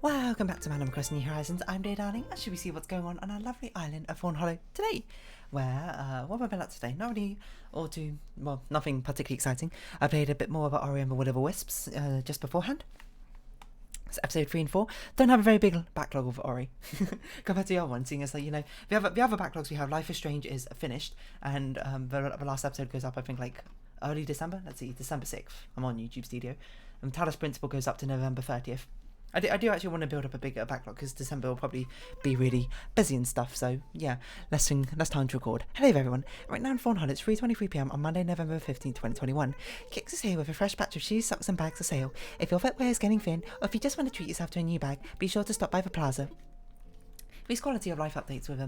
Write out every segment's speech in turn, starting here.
Welcome back to Man Across New Horizons. I'm Day Darling, and should we see what's going on our lovely island of Fawnhollow today? Where, what have I been up to today? Not really, or too, well, nothing particularly exciting. I played a bit more of Ori and the Will of the Wisps just beforehand. It's episode 3 and 4. Don't have a very big backlog of Ori compared to the other one, seeing as, like, you know, the other backlogs we have, Life is Strange is finished, and the last episode goes up, I think, like, early December. Let's see, December 6th. I'm on YouTube Studio. And Talos Principle goes up to November 30th. I do actually want to build up a bigger backlog because December will probably be really busy and stuff. So yeah, less time to record. Hello everyone. Right now in Fawnhollow, it's 3:23 PM on Monday, November 15th, 2021. Kix is here with a fresh batch of shoes, socks and bags for sale. If your footwear is getting thin, or if you just want to treat yourself to a new bag, be sure to stop by the plaza. These quality of life updates with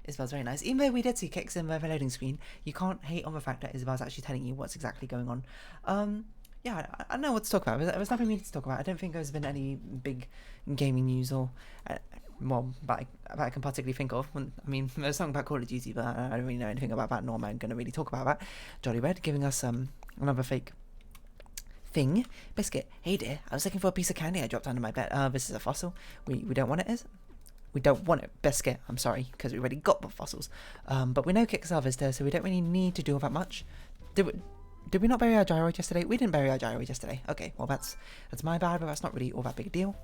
Isabel's very nice. Even though we did see Kix in the loading screen, you can't hate on the fact that Isabel's actually telling you what's exactly going on. Yeah, I don't know what to talk about. There was nothing we need to talk about. I don't think there's been any big gaming news or, that I can particularly think of. I mean, there's something about Call of Duty, but I don't really know anything about that, nor am I going to really talk about that. Jolly Red giving us another fake thing. Biscuit, hey dear, I was looking for a piece of candy I dropped under my bed. This is a fossil. We don't want it, is it? We don't want it. Biscuit, I'm sorry, because we already got the fossils. But we know Kix are visitor, so we don't really need to do all that much. Did we not bury our gyroid yesterday? We didn't bury our gyroid yesterday. Okay, well that's my bad, but that's not really all that big a deal.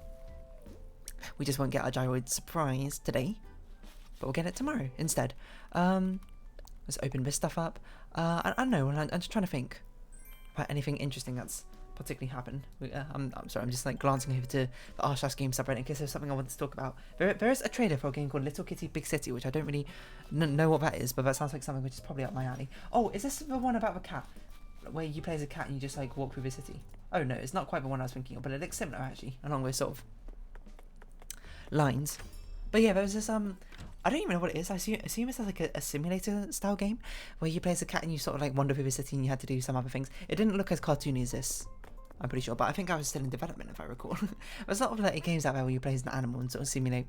We just won't get our gyroid surprise today, but we'll get it tomorrow instead. Let's open this stuff up. I don't know, I'm just trying to think about anything interesting that's particularly happened. I'm sorry, I'm just like glancing over to the r/game subreddit in case there's something I want to talk about. There is a trailer for a game called Little Kitty Big City, which I don't really know what that is, but that sounds like something which is probably up my alley. Oh, is this the one about the cat? Where you play as a cat and you just like walk through the city? Oh no, it's not quite the one I was thinking of, but it looks similar actually, along with sort of lines. But yeah, there was this I don't even know what it is. I assume it's like a simulator style game where you play as a cat and you sort of like wander through the city and you had to do some other things. It didn't look as cartoony as this, I'm pretty sure, but I think I was still in development if I recall. There's a lot of like games out there where you play as an animal and sort of simulate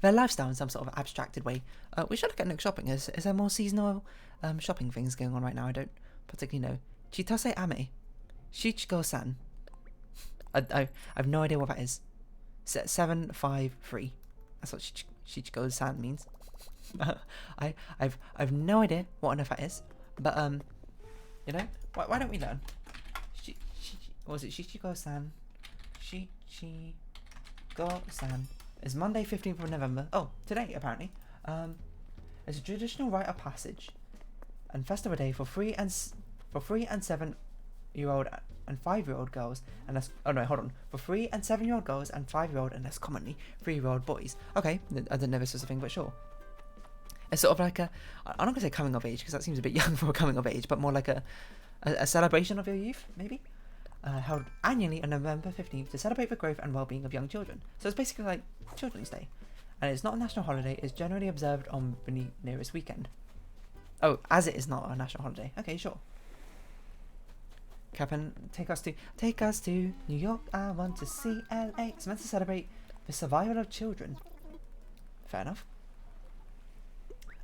their lifestyle in some sort of abstracted way. We should look at next shopping. Is there more seasonal shopping things going on right now? I don't particularly know. Chitose Ame. Shichiko-san. I have no idea what that is. 753. That's what Shichiko-san means. I've no idea what on earth that is. But you know, why don't we learn? What was it? Shichiko-san. Shichiko-san. It's Monday 15th of November. Oh, today apparently. It's a traditional rite of passage and festival day for 3 and 7-year-old and 5-year-old girls, and less. Oh no, hold on. For 3 and 7-year-old girls and 5-year-old and less commonly 3-year-old boys. Okay, I didn't know this was a thing, but sure. It's sort of like I'm not gonna say coming of age because that seems a bit young for a coming of age, but more like a celebration of your youth, maybe. Held annually on November 15th to celebrate the growth and well-being of young children. So it's basically like Children's Day. And it's not a national holiday, it's generally observed on the nearest weekend. Oh, as it is not a national holiday. Okay, sure. Captain, take us to New York, I want to see LA. It's meant to celebrate the survival of children. Fair enough.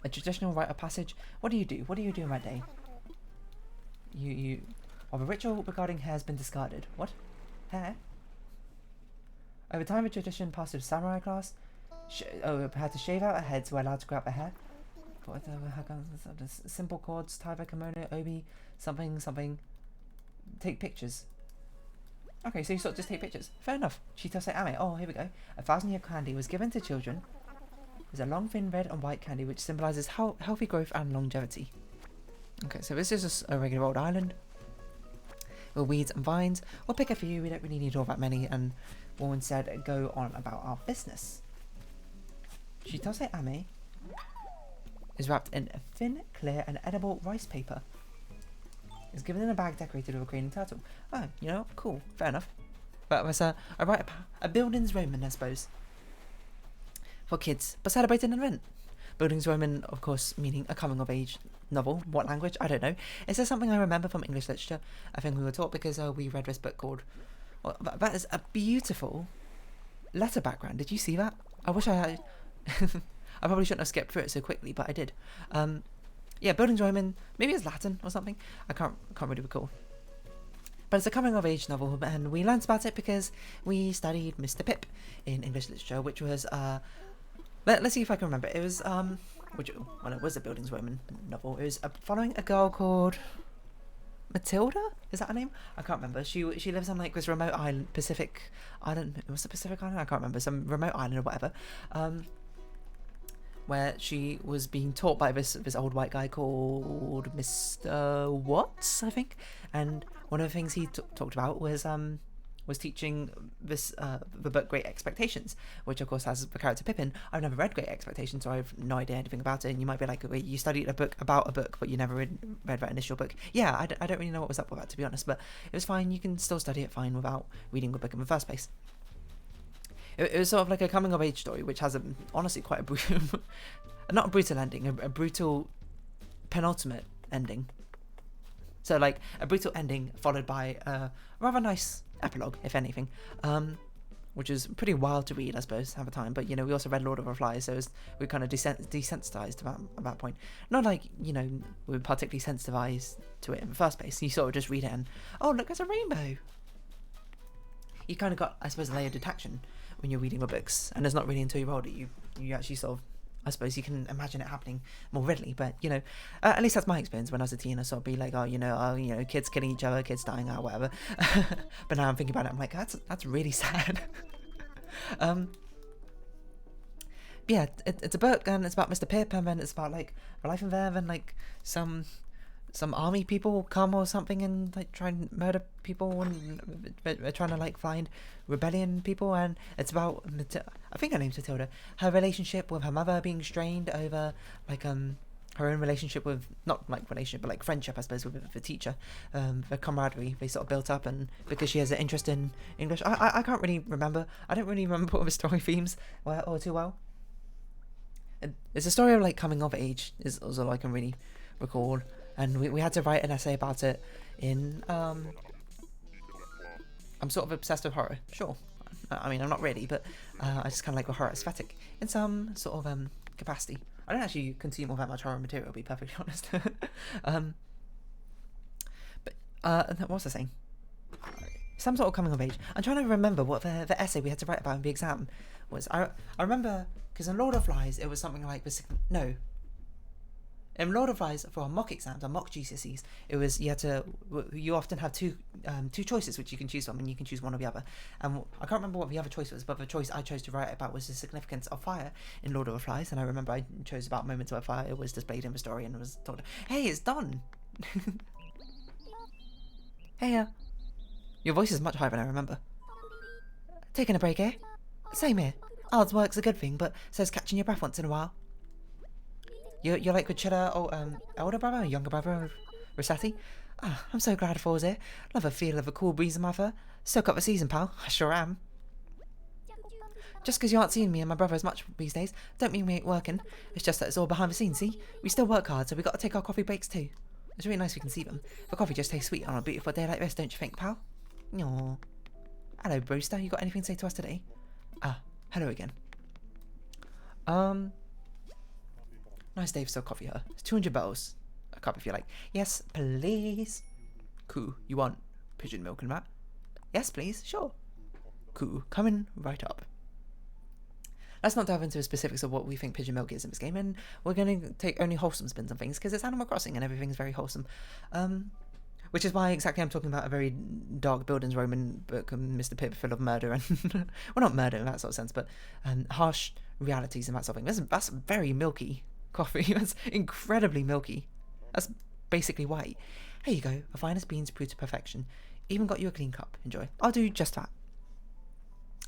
A traditional rite of passage. What do you do? What do you do on that day? The ritual regarding hair has been discarded. What? Hair? Over time, the tradition passed to samurai class. Had to shave out a head so we're allowed to grab the hair. Simple chords, tie the kimono, obi, something. Take pictures. Okay, so you sort of just take pictures. Fair enough. Chitose Ame. Oh, here we go. 1,000-year candy was given to children. There's a long, thin red and white candy which symbolises healthy growth and longevity. Okay, so this is just a regular old island. With weeds and vines. We'll pick a few, we don't really need all that many, and we'll instead go on about our business. Chitose Ame is wrapped in a thin, clear, and edible rice paper. It's given in a bag decorated with a crane and turtle. Oh, you know, cool, fair enough. That was a Buildings Roman, I suppose. For kids, but celebrated an event. Buildings Roman, of course, meaning a coming-of-age novel. What language? I don't know. Is there something I remember from English literature? I think we were taught because we read this book called... Well, that is a beautiful letter background. Did you see that? I wish I had... I probably shouldn't have skipped through it so quickly, but I did. Yeah, Buildings Roman. Maybe it's Latin or something. I can't really recall. But it's a coming-of-age novel, and we learnt about it because we studied Mr. Pip in English literature, which was, let's see if I can remember. It was, it was a Bildungsroman novel. It was following a girl called Matilda? Is that her name? I can't remember. She lives on like this remote island, Pacific Island. Was it Pacific Island? I can't remember. Some remote island or whatever. Where she was being taught by this old white guy called Mr. Watts, I think. And one of the things he talked about was teaching this the book Great Expectations, which of course has the character Pippin. I've never read Great Expectations, so I have no idea anything about it. And you might be like, wait, you studied a book about a book, but you never read that initial book. Yeah, I don't really know what was up with that, to be honest, but it was fine. You can still study it fine without reading the book in the first place. It was sort of like a coming-of-age story, which has honestly quite a brutal, not a brutal ending, a brutal penultimate ending. So like a brutal ending followed by a rather nice epilogue, if anything, which is pretty wild to read, I suppose, at the time. But we also read Lord of the Flies, so we kind of desensitized at that point. Not like we were particularly sensitized to it in the first place. You sort of just read it and, oh look, there's a rainbow. You kind of got, I suppose, a layer of detection when you're reading the books, and it's not really until you're older you actually sort of, I suppose, you can imagine it happening more readily. But at least that's my experience. When I was a teen, I sort of be like, kids killing each other, kids dying out, whatever. But now I'm thinking about it, I'm like, that's really sad. Yeah, it's a book, and it's about Mr. Pip, and then it's about like the life in there, and like some army people come or something and like try and murder people, and they're trying to like find rebellion people, and it's about I think her name's Matilda, her relationship with her mother being strained over like her own relationship with, not like relationship but like friendship, I suppose, with the teacher, the camaraderie they sort of built up, and because she has an interest in English. I can't really remember. I don't really remember what the story themes were all too well. It's a story of like coming of age is all I can really recall. And we had to write an essay about it in, I'm sort of obsessed with horror, sure. I mean, I'm not really, but I just kind of like the horror aesthetic in some sort of capacity. I don't actually consume all that much horror material, to be perfectly honest. What was I saying? Some sort of coming of age. I'm trying to remember what the essay we had to write about in the exam was. I remember, because in Lord of Flies, it was something like in Lord of Flies, for our mock exams, our mock GCSEs, it was you often have two choices which you can choose from, and you can choose one or the other. And I can't remember what the other choice was, but the choice I chose to write about was the significance of fire in Lord of the Flies. And I remember I chose about moments where fire was displayed in the story and was told, "Hey, it's done." Hey, your voice is much higher than I remember. Taking a break, eh? Same here. Hard work's a good thing, but so's catching your breath once in a while. You're like with Cheddar, elder brother or younger brother of Rossetti? Oh, I'm so glad Fall's here. Love the feel of the cool breeze in my fur. Soak up the season, pal. I sure am. Just because you aren't seeing me and my brother as much these days, don't mean we ain't working. It's just that it's all behind the scenes, see? We still work hard, so we got to take our coffee breaks too. It's really nice we can see them. The coffee just tastes sweet on a beautiful day like this, don't you think, pal? Aww. Hello, Brewster. You got anything to say to us today? Hello again. Nice day for some coffee, huh? It's 200 bells. A cup if you like. Yes, please. Cool. You want pigeon milk and that? Yes, please. Sure. Cool. Coming right up. Let's not delve into the specifics of what we think pigeon milk is in this game, and we're going to take only wholesome spins on things, because it's Animal Crossing and everything's very wholesome. Which is why exactly I'm talking about a very dark Bildungsroman book, Mr. Pip, full of murder and well, not murder in that sort of sense, but harsh realities and that sort of thing. That's very milky coffee. That's incredibly milky. That's basically white. Here you go. The finest beans brewed to perfection. Even got you a clean cup. Enjoy. I'll do just that.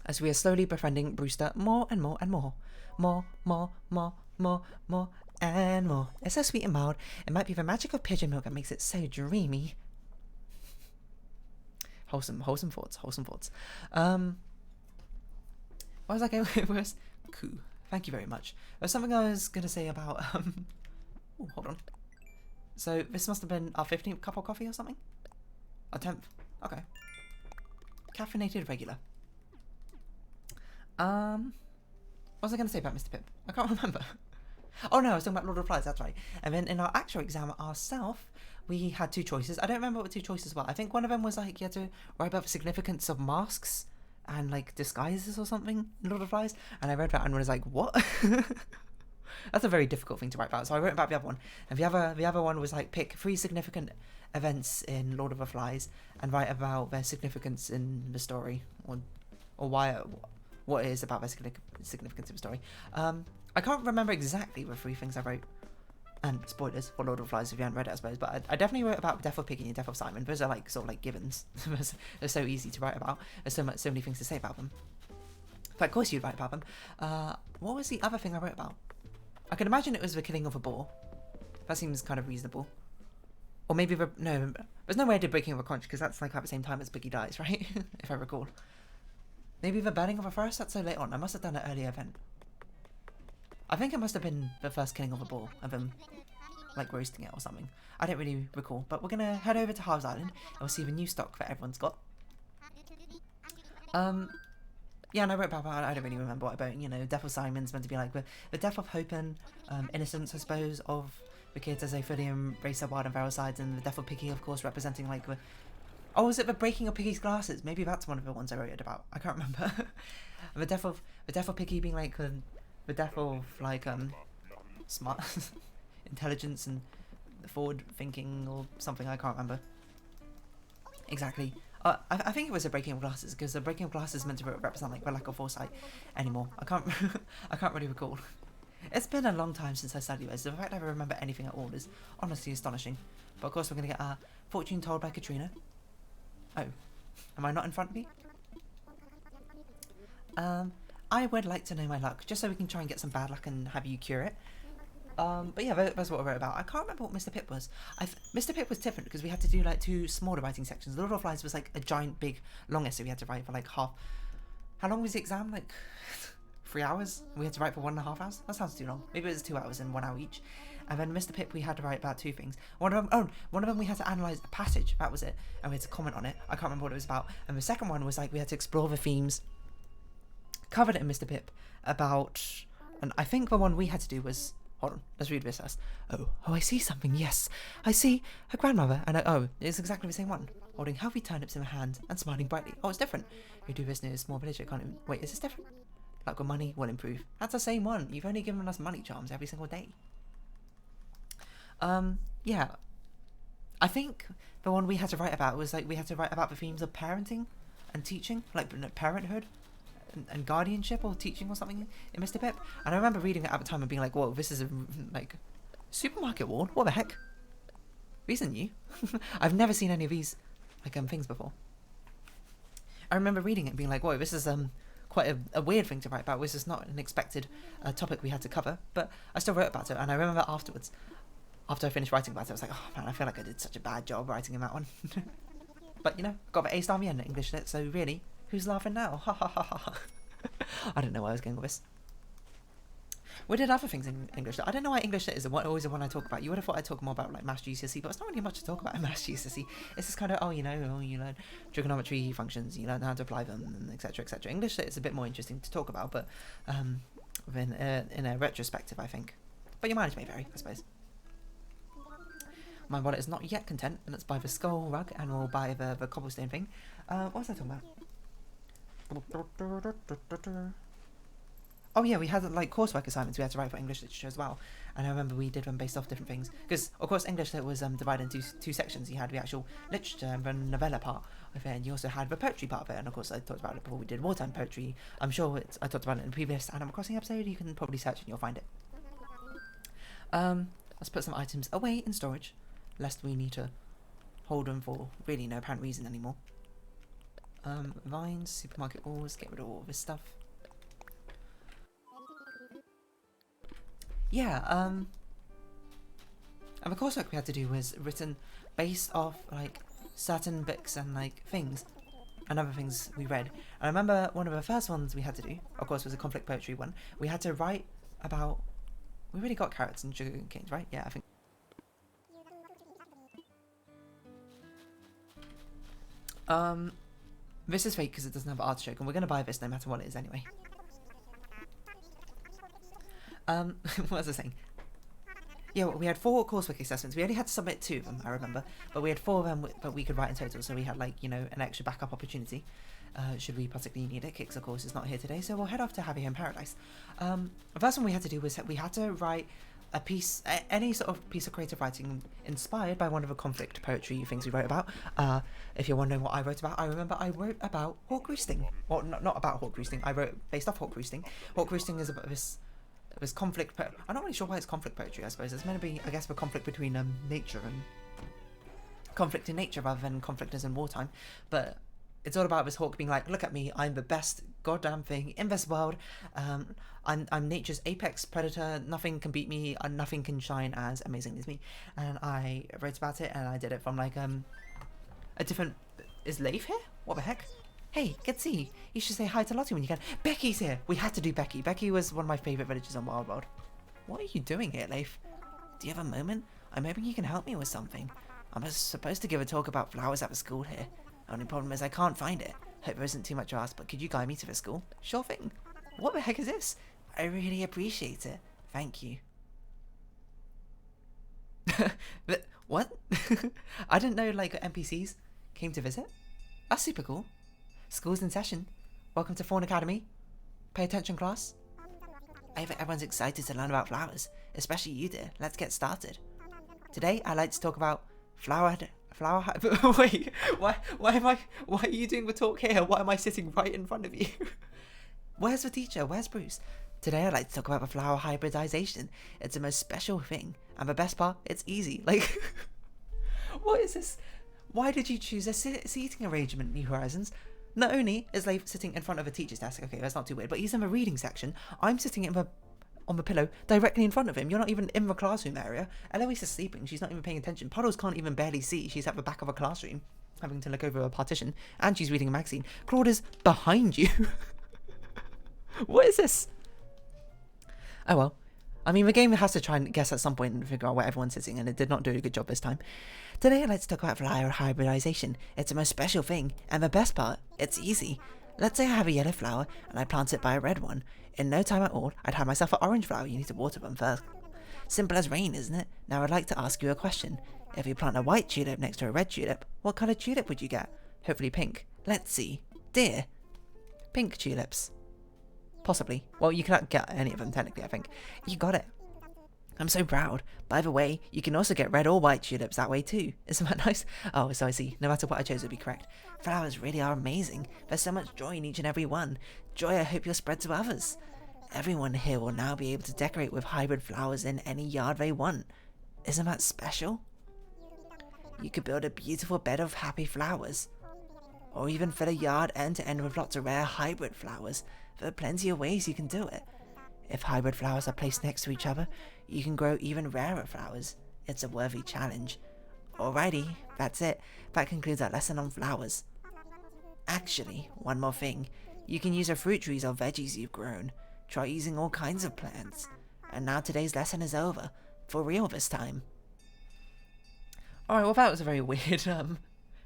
As we are slowly befriending Brewster more and more and more. More and more. It's so sweet and mild. It might be the magic of pigeon milk that makes it so dreamy. Wholesome thoughts. What was I going with? Cool. Thank you very much. There's something I was going to say about, oh, hold on. So this must have been our 15th cup of coffee or something? Our 10th. Okay. Caffeinated regular. What was I going to say about Mr. Pip? I can't remember. Oh no, I was talking about Lord of the Flies, that's right. And then in our actual exam ourselves, we had two choices. I don't remember what the two choices were. I think one of them was like you had to write about the significance of masks and like disguises or something in Lord of the Flies, and I read that and was like, what? That's a very difficult thing to write about. So I wrote about the other one, and the other one was like pick 3 significant events in Lord of the Flies and write about their significance in the story, or why, what it is about their significance of the story. I can't remember exactly the 3 things I wrote. And spoilers for Lord of the Flies if you haven't read it, I suppose. But I definitely wrote about the death of Piggy and the death of Simon. Those are like sort of like givens. They're so easy to write about. There's so many things to say about them. But of course you'd write about them. What was the other thing I wrote about? I can imagine it was the killing of a boar. That seems kind of reasonable. Or maybe no, there's no way I did breaking of a conch because that's like at the same time as Piggy dies, right? If I recall. Maybe the burning of a forest. That's so late on. I must have done an earlier event. I think it must have been the first killing of a boar, of them, like, roasting it or something. I don't really recall, but we're gonna head over to Harv's Island, and we'll see the new stock that everyone's got. Yeah, and I wrote about, I don't really remember what about, you know, death of Simon's meant to be like the death of hope and innocence, I suppose, of the kids as they fully embrace their wild and feral sides, and the death of Piggy, of course, representing, like, oh, was it the breaking of Piggy's glasses? Maybe that's one of the ones I wrote about. I can't remember. the death of Piggy being, like, the death of, like, smart intelligence and forward thinking or something. I can't remember exactly. I think it was a breaking of glasses, because the breaking of glasses is meant to represent like the lack of foresight anymore. I can't I can't really recall. It's been a long time since I studied this. The fact I remember anything at all is honestly astonishing. But of course we're gonna get our fortune told by Katrina. Oh, am I not in front of me? I would like to know my luck, just so we can try and get some bad luck and have you cure it. But yeah, that's what I wrote about. I can't remember what Mr. Pip was. Mr. Pip was different because we had to do like 2 smaller writing sections. Lord of the Flies was like a giant, big, long essay we had to write for like half. How long was the exam? Like 3 hours? We had to write for 1.5 hours? That sounds too long. Maybe it was 2 hours and 1 hour each. And then Mr. Pip, we had to write about 2 things. One of them we had to analyse a passage. That was it. And we had to comment on it. I can't remember what it was about. And the second one was like we had to explore the themes covered it in Mr. Pip about, and I think the one we had to do was, hold on, let's read this first. Oh, I see something, yes. I see her grandmother, and oh, it's exactly the same one. Holding healthy turnips in her hand and smiling brightly. Oh, it's different. We do this near a small village, I can't even, wait, is this different? Like with money will improve. That's the same one. You've only given us money charms every single day. Yeah. I think the one we had to write about was like we had to write about the themes of parenting and teaching, like parenthood. And guardianship or teaching or something in Mr. Pip, and I remember reading it at the time and being like, whoa, this is a like supermarket wall, what the heck, these are new. I've never seen any of these like things before. I remember reading it and being like, whoa, this is quite a weird thing to write about. This is not an expected topic we had to cover, but I still wrote about it. And I remember afterwards, after I finished writing about it, I was like, oh man, I feel like I did such a bad job writing in that one. But you know, got the A star in the end in English lit, so really, who's laughing now? Ha ha ha ha. I don't know where I was going with this. We did other things in English. I don't know why English lit is always the one I talk about. You would have thought I'd talk more about like maths GCSE, but it's not really much to talk about in maths GCSE. It's just kind of, oh, you learn trigonometry functions, you learn how to apply them, and etc. etc. English lit is a bit more interesting to talk about, but in a retrospective, I think. But your mileage may vary, I suppose. My wallet is not yet content, and let's buy the skull rug, and we'll buy the cobblestone thing. What was I talking about? Oh yeah, we had like coursework assignments we had to write for English literature as well, and I remember we did them based off different things, because of course English lit was divided into two sections. You had the actual literature and the novella part of it, and you also had the poetry part of it, and of course I talked about it before we did wartime poetry. I'm sure I talked about it in the previous Animal Crossing episode. You can probably search and you'll find it. Let's put some items away in storage, lest we need to hold them for really no apparent reason anymore. Vines, supermarket walls, get rid of all this stuff. Yeah, and the coursework we had to do was written based off like certain books and like things and other things we read. And I remember one of the first ones we had to do, of course, was a conflict poetry one. We had to write about, we really got carrots and sugar canes, right? Yeah, I think. This is fake because it doesn't have artichoke, and we're going to buy this no matter what it is anyway. What was I saying? yeah, we had 4 coursework assessments. We only had to submit 2 of them, I remember, but we had 4 of them that we could write in total, so we had, like, you know, an extra backup opportunity should we particularly need it. Kix, of course, is not here today, so we'll head off to Javier in Paradise. The first one we had to do was we had to write a piece, any sort of piece of creative writing inspired by one of the conflict poetry things we wrote about. If you're wondering what I wrote about, I remember I wrote about hawk roosting. Well, not about hawk roosting, I wrote based off hawk roosting. Hawk roosting is about this conflict I'm not really sure why it's conflict poetry. I suppose it's meant to be, I guess, the conflict between nature and conflict in nature rather than conflict as in wartime. But it's all about this hawk being like, look at me, I'm the best goddamn thing in this world. I'm nature's apex predator. Nothing can beat me, and nothing can shine as amazing as me. And I wrote about it, and I did it from like a different. Is Leif here? What the heck? Hey, get see. You should say hi to Lottie when you can. Becky's here. We had to do Becky. Becky was one of my favourite villagers on Wild World. What are you doing here, Leif? Do you have a moment? I'm hoping you can help me with something. I'm supposed to give a talk about flowers at the school here. Only problem is I can't find it. Hope there isn't too much to ask, but could you guide me to the school? Sure thing. What the heck is this? I really appreciate it. Thank you. What? I didn't know, like, NPCs came to visit. That's super cool. School's in session. Welcome to Fawn Academy. Pay attention, class. I think everyone's excited to learn about flowers, especially you, dear. Let's get started. Today, I'd like to talk about Wait, why are you doing the talk here? Why am I sitting right in front of you? Where's the teacher? Where's Bruce? Today I'd like to talk about the flower hybridization. It's the most special thing, and the best part, it's easy. Like, what is this? Why did you choose a seating arrangement, New Horizons? Not only is Leif sitting in front of a teacher's desk, okay, that's not too weird, but he's in the reading section. I'm sitting on the pillow directly in front of him. You're not even in the classroom area. Eloise is sleeping. She's not even paying attention. Puddles can't even barely see. She's at the back of a classroom, having to look over a partition, and she's reading a magazine. Claude is behind you. What is this? Oh well. I mean, the game has to try and guess at some point and figure out where everyone's sitting, and it did not do a good job this time. Today I'd like to talk about flower hybridization. It's the most special thing, and the best part, it's easy. Let's say I have a yellow flower, and I plant it by a red one. In no time at all, I'd have myself an orange flower. You need to water them first. Simple as rain, isn't it? Now I'd like to ask you a question. If you plant a white tulip next to a red tulip, what colour tulip would you get? Hopefully pink. Let's see. Dear. Pink tulips. Possibly. Well, you cannot get any of them, technically, I think. You got it. I'm so proud. By the way, you can also get red or white tulips that way too. Isn't that nice? Oh, so I see. No matter what I chose would be correct. Flowers really are amazing. There's so much joy in each and every one. Joy I hope you'll spread to others. Everyone here will now be able to decorate with hybrid flowers in any yard they want. Isn't that special? You could build a beautiful bed of happy flowers. Or even fill a yard end to end with lots of rare hybrid flowers. There are plenty of ways you can do it. If hybrid flowers are placed next to each other, you can grow even rarer flowers. It's a worthy challenge. Alrighty, that's it. That concludes our lesson on flowers. Actually, one more thing. You can use the fruit trees or veggies you've grown. Try using all kinds of plants. And now today's lesson is over. For real this time. Alright, well that was a very weird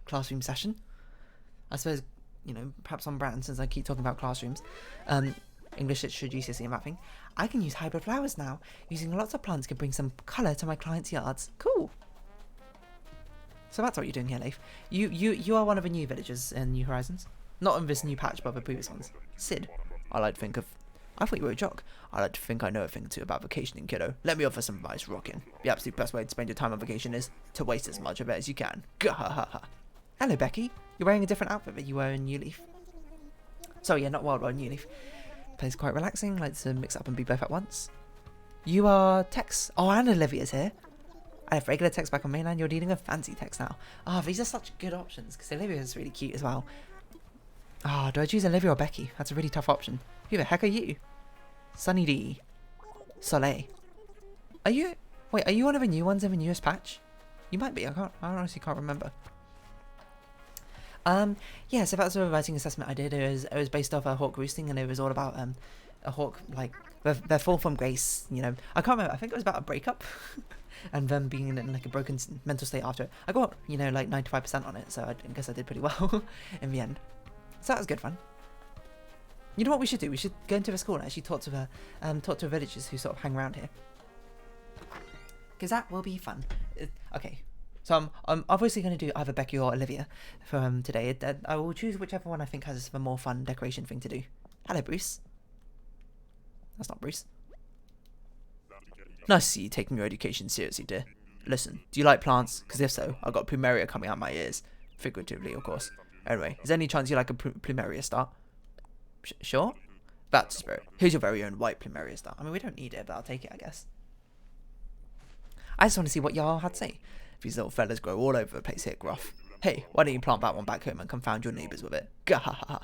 classroom session. I suppose, you know, perhaps on brand, since I keep talking about classrooms. English literature, GCSE and mapping. I can use hybrid flowers now. Using lots of plants can bring some colour to my clients' yards. Cool. So that's what you're doing here, Leif. You are one of the new villagers in New Horizons. Not in this new patch, but the previous ones. Sid. I thought you were a jock. I like to think I know a thing or two about vacationing, kiddo. Let me offer some advice, rockin'. The absolute best way to spend your time on vacation is to waste as much of it as you can. Gah-ha-ha-ha. Hello, Becky. You're wearing a different outfit that you were in New Leaf. Sorry, yeah, not Wild World, New Leaf. Place quite relaxing, likes to mix up and be both at once. You are Tex. Oh, and Olivia's here. I have regular Tex back on mainland, you're dealing with fancy Tex now. Ah, these are such good options, because Olivia is really cute as well. Ah, do I choose Olivia or Becky? That's a really tough option. Who the heck are you? Sunny D. Soleil. Are you one of the new ones in the newest patch? You might be, I honestly can't remember. Yeah, so that was a writing assessment I did. It was based off a hawk roosting, and it was all about a hawk, like their fall from grace. You know, I can't remember. I think it was about a breakup, and them being in like a broken mental state after it. I got, you know, like 95% on it, so I guess I did pretty well in the end. So that was good fun. You know what we should do? We should go into the school and actually talk to the villagers who sort of hang around here. because that will be fun. Okay, so I'm obviously going to do either Becky or Olivia for today. I will choose whichever one I think has a more fun decoration thing to do. Hello, Bruce. That's not Bruce. Nice to see you taking your education seriously, dear. Listen, do you like plants? Because if so, I've got plumeria coming out my ears. Figuratively, of course. Anyway, is there any chance you like a plumeria star? Sure? That's the spirit. Here's your very own white plumeria star. I mean, we don't need it, but I'll take it, I guess. I just want to see what y'all had to say. These little fellas grow all over the place here, Gruff. Hey, why don't you plant that one back home and confound your neighbours with it? Gahaha.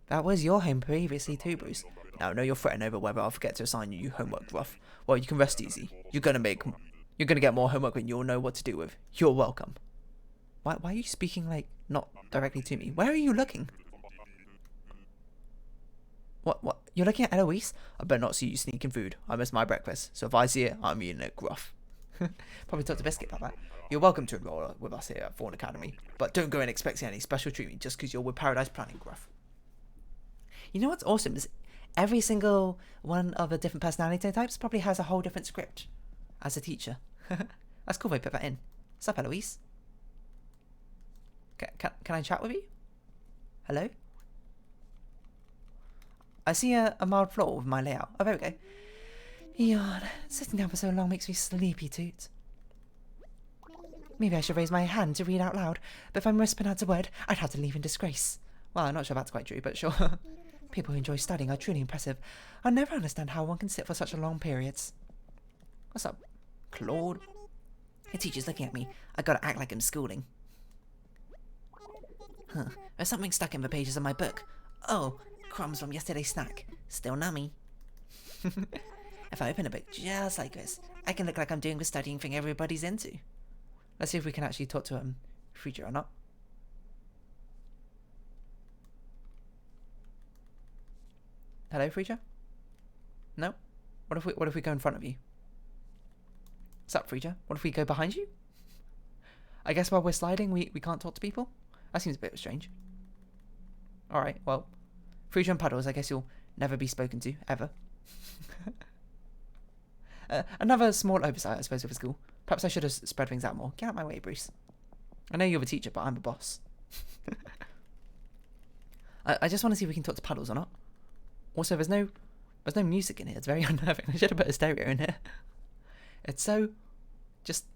That was your home previously too, Bruce. Now I know you're fretting over whether I'll forget to assign you homework, Gruff. Well, you can rest easy. You're gonna get more homework when you'll know what to do with. You're welcome. Why are you speaking like not directly to me? Where are you looking? What? You're looking at Eloise? I better not see you sneaking food. I missed my breakfast, so if I see it, I'm eating it, Gruff. Probably talk to Biscuit about that. You're welcome to enroll with us here at Fawn Academy, but don't go in expecting any special treatment just because you're with Paradise Planning, Gruff. You know what's awesome is every single one of the different personality types probably has a whole different script as a teacher. That's cool if I put that in. What's up, Eloise? Can I chat with you? Hello? I see a mild flaw with my layout. Oh, there we go. Yawn. Sitting down for so long makes me sleepy toot. Maybe I should raise my hand to read out loud, but if I'm mispronounced a word, I'd have to leave in disgrace. Well, I'm not sure that's quite true, but sure. People who enjoy studying are truly impressive. I never understand how one can sit for such long periods. What's up, Claude? The teacher's looking at me. I gotta act like I'm schooling. Huh. There's something stuck in the pages of my book. Oh, crumbs from yesterday's snack. Still nummy. If I open a book just like this, I can look like I'm doing the studying thing everybody's into. Let's see if we can actually talk to Frida or not. Hello, Frida? No? What if we go in front of you? What's up, Frida? What if we go behind you? I guess while we're sliding, we can't talk to people? That seems a bit strange. Alright, well, Frida and Puddles, I guess you'll never be spoken to, ever. Another small oversight, I suppose, of the school. Perhaps I should have spread things out more. Get out of my way, Bruce. I know you're the teacher, but I'm the boss. I just want to see if we can talk to Puddles or not. Also, there's no music in here. It's very unnerving. I should have put a stereo in here. It's so just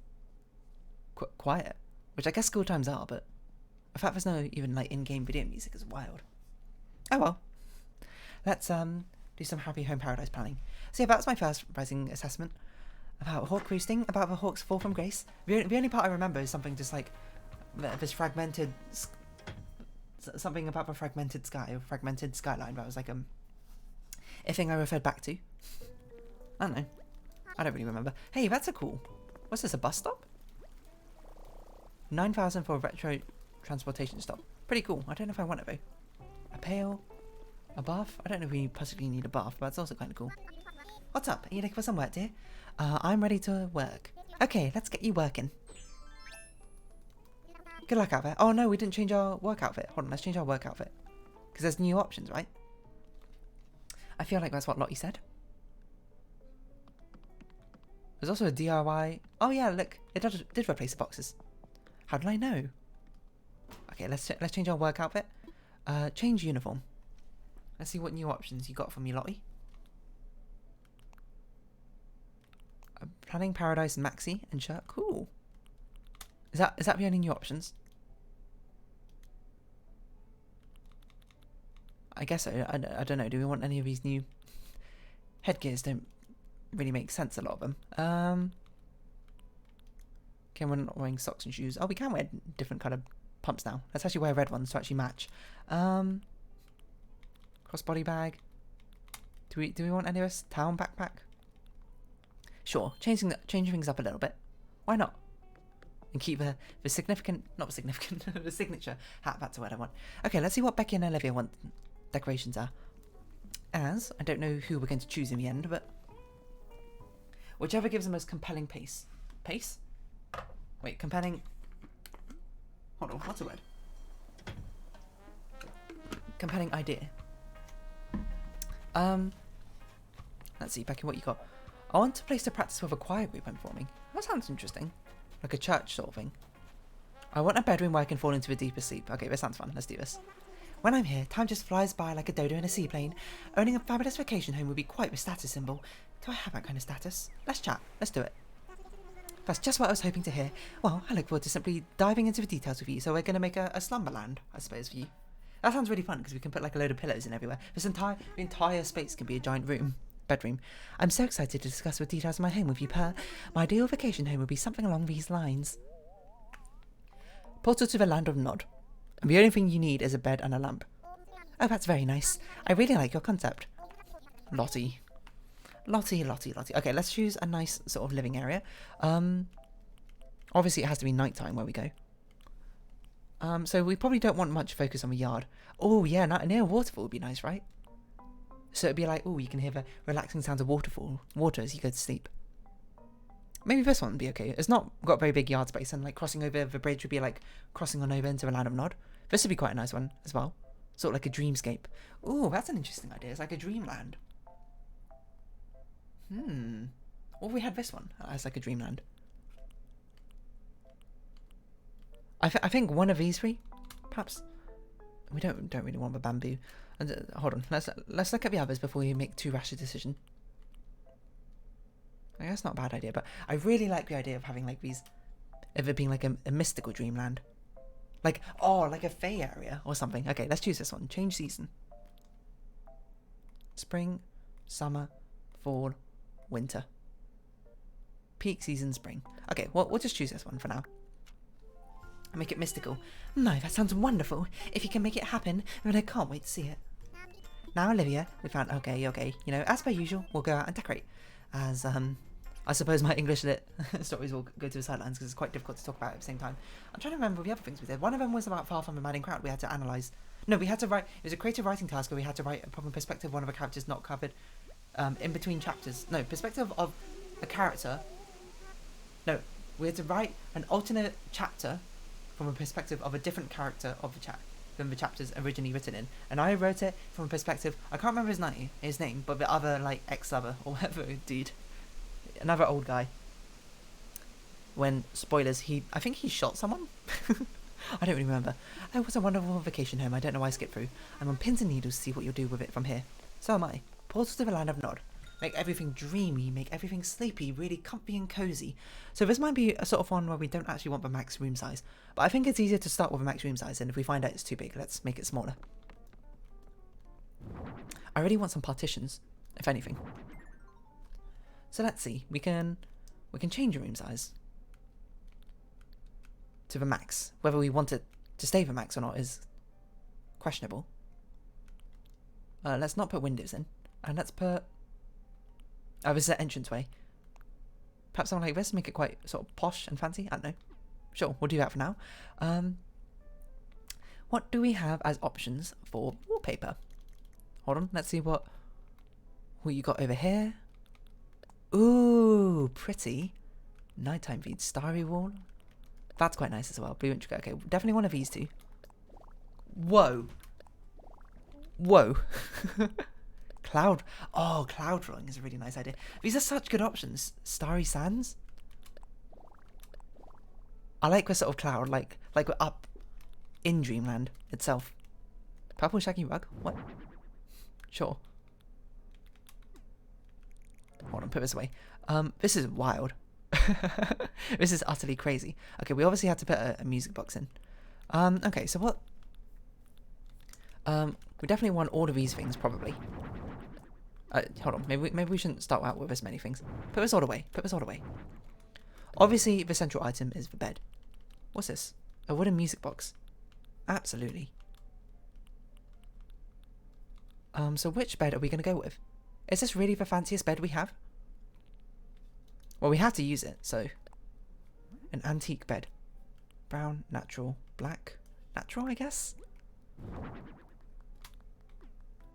quiet, which I guess school times are, but the fact there's no even like in-game video music is wild. Oh well. Let's do some happy home paradise planning. So yeah, that's my first rising assessment about hawk roosting, about the hawk's fall from grace. The only part I remember is something just like this fragmented, something about the fragmented sky or fragmented skyline. That was like a thing I referred back to. I don't know. I don't really remember. Hey, that's a cool. What's this? A bus stop? 9,000 for a retro transportation stop. Pretty cool. I don't know if I want it though. A pail. A bath? I don't know if we possibly need a bath, but it's also kind of cool. What's up? Are you looking for some work, dear? I'm ready to work. Okay, let's get you working. Good luck out there. Oh no, we didn't change our work outfit. Hold on, let's change our work outfit. Because there's new options, right? I feel like that's what Lottie said. There's also a DIY. Oh yeah, look, it did replace the boxes. How did I know? Okay, let's change our work outfit. Change uniform. Let's see what new options you got from me, Lottie. Planning Paradise maxi and shirt. Cool. Is that the only new options? I guess so. I don't know. Do we want any of these new headgears? Don't really make sense, a lot of them. Okay, we're not wearing socks and shoes. Oh, we can wear different kind of pumps now. Let's actually wear red ones to actually match. Crossbody bag. Do we want any of this? Town backpack? Sure, changing things up a little bit. Why not? And keep the significant, not significant, the signature hat. That's the word I want. Okay, let's see what Becky and Olivia want decorations are. As I don't know who we're going to choose in the end, but whichever gives the most compelling pace. Pace? Wait, compelling. Hold on, what's the word? Compelling idea. Let's see, Becky, what you got? I want a place to practice with a choir group I'm forming. That sounds interesting. Like a church sort of thing. I want a bedroom where I can fall into a deeper sleep. Okay, this sounds fun. Let's do this. When I'm here, time just flies by like a dodo in a seaplane. Owning a fabulous vacation home would be quite the status symbol. Do I have that kind of status? Let's chat. Let's do it. That's just what I was hoping to hear. Well, I look forward to simply diving into the details with you, so we're going to make a slumberland, I suppose, for you. That sounds really fun, because we can put like a load of pillows in everywhere. The entire space can be a giant bedroom. I'm so excited to discuss the details of my home with you, Per. My ideal vacation home would be something along these lines. Portal to the land of Nod. And the only thing you need is a bed and a lamp. Oh, that's very nice. I really like your concept. Lottie. Okay, let's choose a nice sort of living area. Obviously it has to be nighttime where we go. So we probably don't want much focus on the yard. Oh yeah, near a waterfall would be nice, right? So it'd be like, oh, you can hear the relaxing sounds of water as you go to sleep. Maybe this one would be okay. It's not got very big yard space, and like crossing over the bridge would be like crossing on over into the land of Nod. This would be quite a nice one as well. Sort of like a dreamscape. Oh, that's an interesting idea. It's like a dreamland. Or we had this one as like a dreamland. I think one of these three, perhaps. We don't really want the bamboo. And hold on, let's look at the others before we make too rash a decision. I guess not a bad idea, but I really like the idea of having like these, of it being like a mystical dreamland, like like a fae area or something. Okay, let's choose this one. Change season. Spring, summer, fall, winter. Peak season, spring. Okay, well, we'll just choose this one for now. Make it mystical. No, that sounds wonderful. If you can make it happen, then I can't wait to see it. Now, Olivia, we found... Okay. You know, as per usual, we'll go out and decorate. As, I suppose my English lit stories will go to the sidelines because it's quite difficult to talk about at the same time. I'm trying to remember the other things we did. One of them was about Far From a Madding Crowd. We had to analyse... No, we had to write... It was a creative writing task where we had to write from a perspective of one of the characters not covered in between chapters. No, perspective of a character... No, we had to write an alternate chapter from a perspective of a different character of the chat than the chapters originally written in. And I wrote it from a perspective... I can't remember his name, but the other, like, ex-lover or whatever dude. Another old guy. When, spoilers, I think he shot someone? I don't really remember. Oh, it was a wonderful vacation home. I don't know why I skipped through. I'm on pins and needles to see what you'll do with it from here. So am I. Portal to the land of Nod. Make everything dreamy, make everything sleepy, really comfy and cozy. So this might be a sort of one where we don't actually want the max room size. But I think it's easier to start with a max room size, and if we find out it's too big, let's make it smaller. I really want some partitions, if anything. So let's see, we can change the room size to the max. Whether we want it to stay the max or not is questionable. Let's not put windows in, and let's put... Oh, this is an entranceway. Perhaps something like this, make it quite sort of posh and fancy. I don't know. Sure, we'll do that for now. What do we have as options for wallpaper? Hold on, let's see what you got over here. Ooh, pretty. Nighttime feed, starry wall. That's quite nice as well. Blue intricate. Okay, definitely one of these two. Whoa. Cloud drawing is a really nice idea. These are such good options. Starry sands. I like the sort of cloud, like we're up in Dreamland itself. Purple shaggy rug? What? Sure. Hold on, put this away. This is wild. This is utterly crazy. Okay, we obviously had to put a music box in. Okay, so what? We definitely want all of these things, probably. Hold on, maybe we shouldn't start out with as many things. Put this all away. Obviously, the central item is the bed. What's this? A wooden music box. Absolutely. So which bed are we going to go with? Is this really the fanciest bed we have? Well, we have to use it, so... An antique bed. Brown, natural, black. Natural, I guess?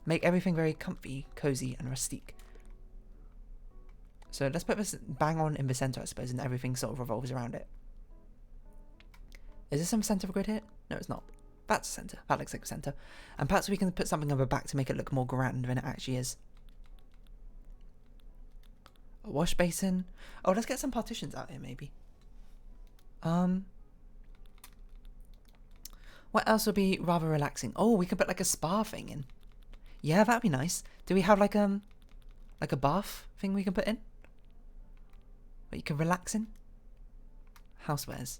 Make everything very comfy, cozy, and rustique. So let's put this bang on in the centre, I suppose, and everything sort of revolves around it. Is this some centre of a grid here? No, it's not. That's a centre. That looks like a centre. And perhaps we can put something on the back to make it look more grand than it actually is. A wash basin. Oh, let's get some partitions out here, maybe. What else would be rather relaxing? Oh, we can put like a spa thing in. Yeah, that'd be nice. Do we have like a bath thing we can put in? Where you can relax in? Housewares.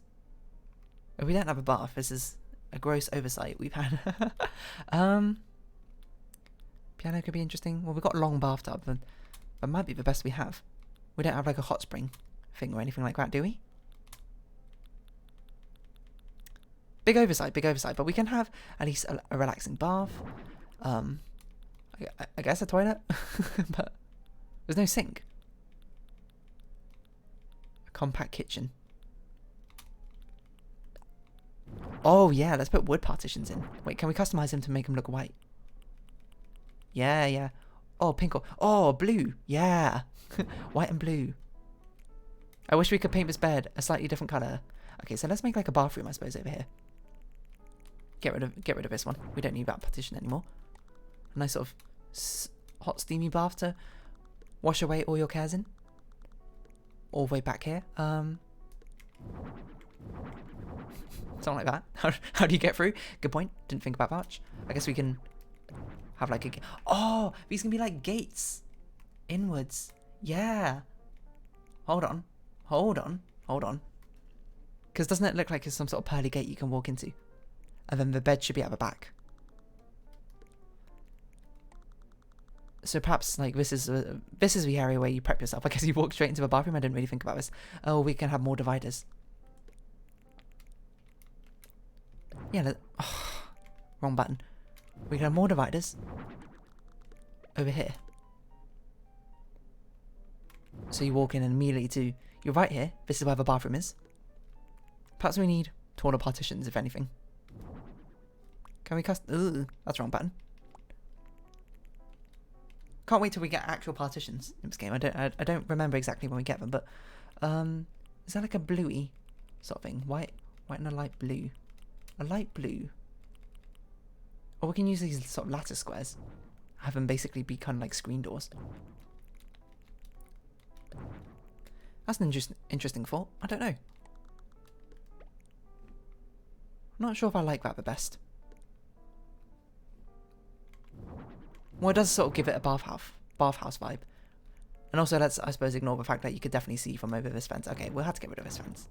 If we don't have a bath, this is a gross oversight we've had. Piano could be interesting. Well, we've got a long bathtub, and that might be the best we have. We don't have like a hot spring thing or anything like that, do we? Big oversight, but we can have at least a relaxing bath. I guess a toilet, but there's no sink. A compact kitchen. Oh yeah, let's put wood partitions in. Wait, can we customize them to make them look white? Yeah, yeah. Oh, pink or... Oh, blue. Yeah. White and blue. I wish we could paint this bed a slightly different colour. Okay, so let's make like a bathroom, I suppose, over here. Get rid of this one. We don't need that partition anymore. A nice sort of hot, steamy bath to wash away all your cares in. All the way back here. Something like that. How do you get through? Good point. Didn't think about that much. I guess we can have like a... Oh, these can be like gates. Inwards. Yeah. Hold on. Because doesn't it look like it's some sort of pearly gate you can walk into? And then the bed should be at the back. So perhaps like this is the area where you prep yourself. I guess you walk straight into the bathroom. I didn't really think about this. Oh, we can have more dividers. Yeah, wrong button. We can have more dividers over here. So you walk in and immediately to... You're right here. This is where the bathroom is. Perhaps we need taller partitions, if anything. Can we Ooh, that's the wrong button. Can't wait till we get actual partitions in this game. I don't remember exactly when we get them, but... is that like a bluey sort of thing? White and a light blue. A light blue. Or we can use these sort of lattice squares. Have them basically be kind of like screen doors. That's an interesting thought. I don't know. I'm not sure if I like that the best. Well, it does sort of give it a bathhouse vibe. And also, let's, I suppose, ignore the fact that you could definitely see from over this fence. Okay, we'll have to get rid of this fence.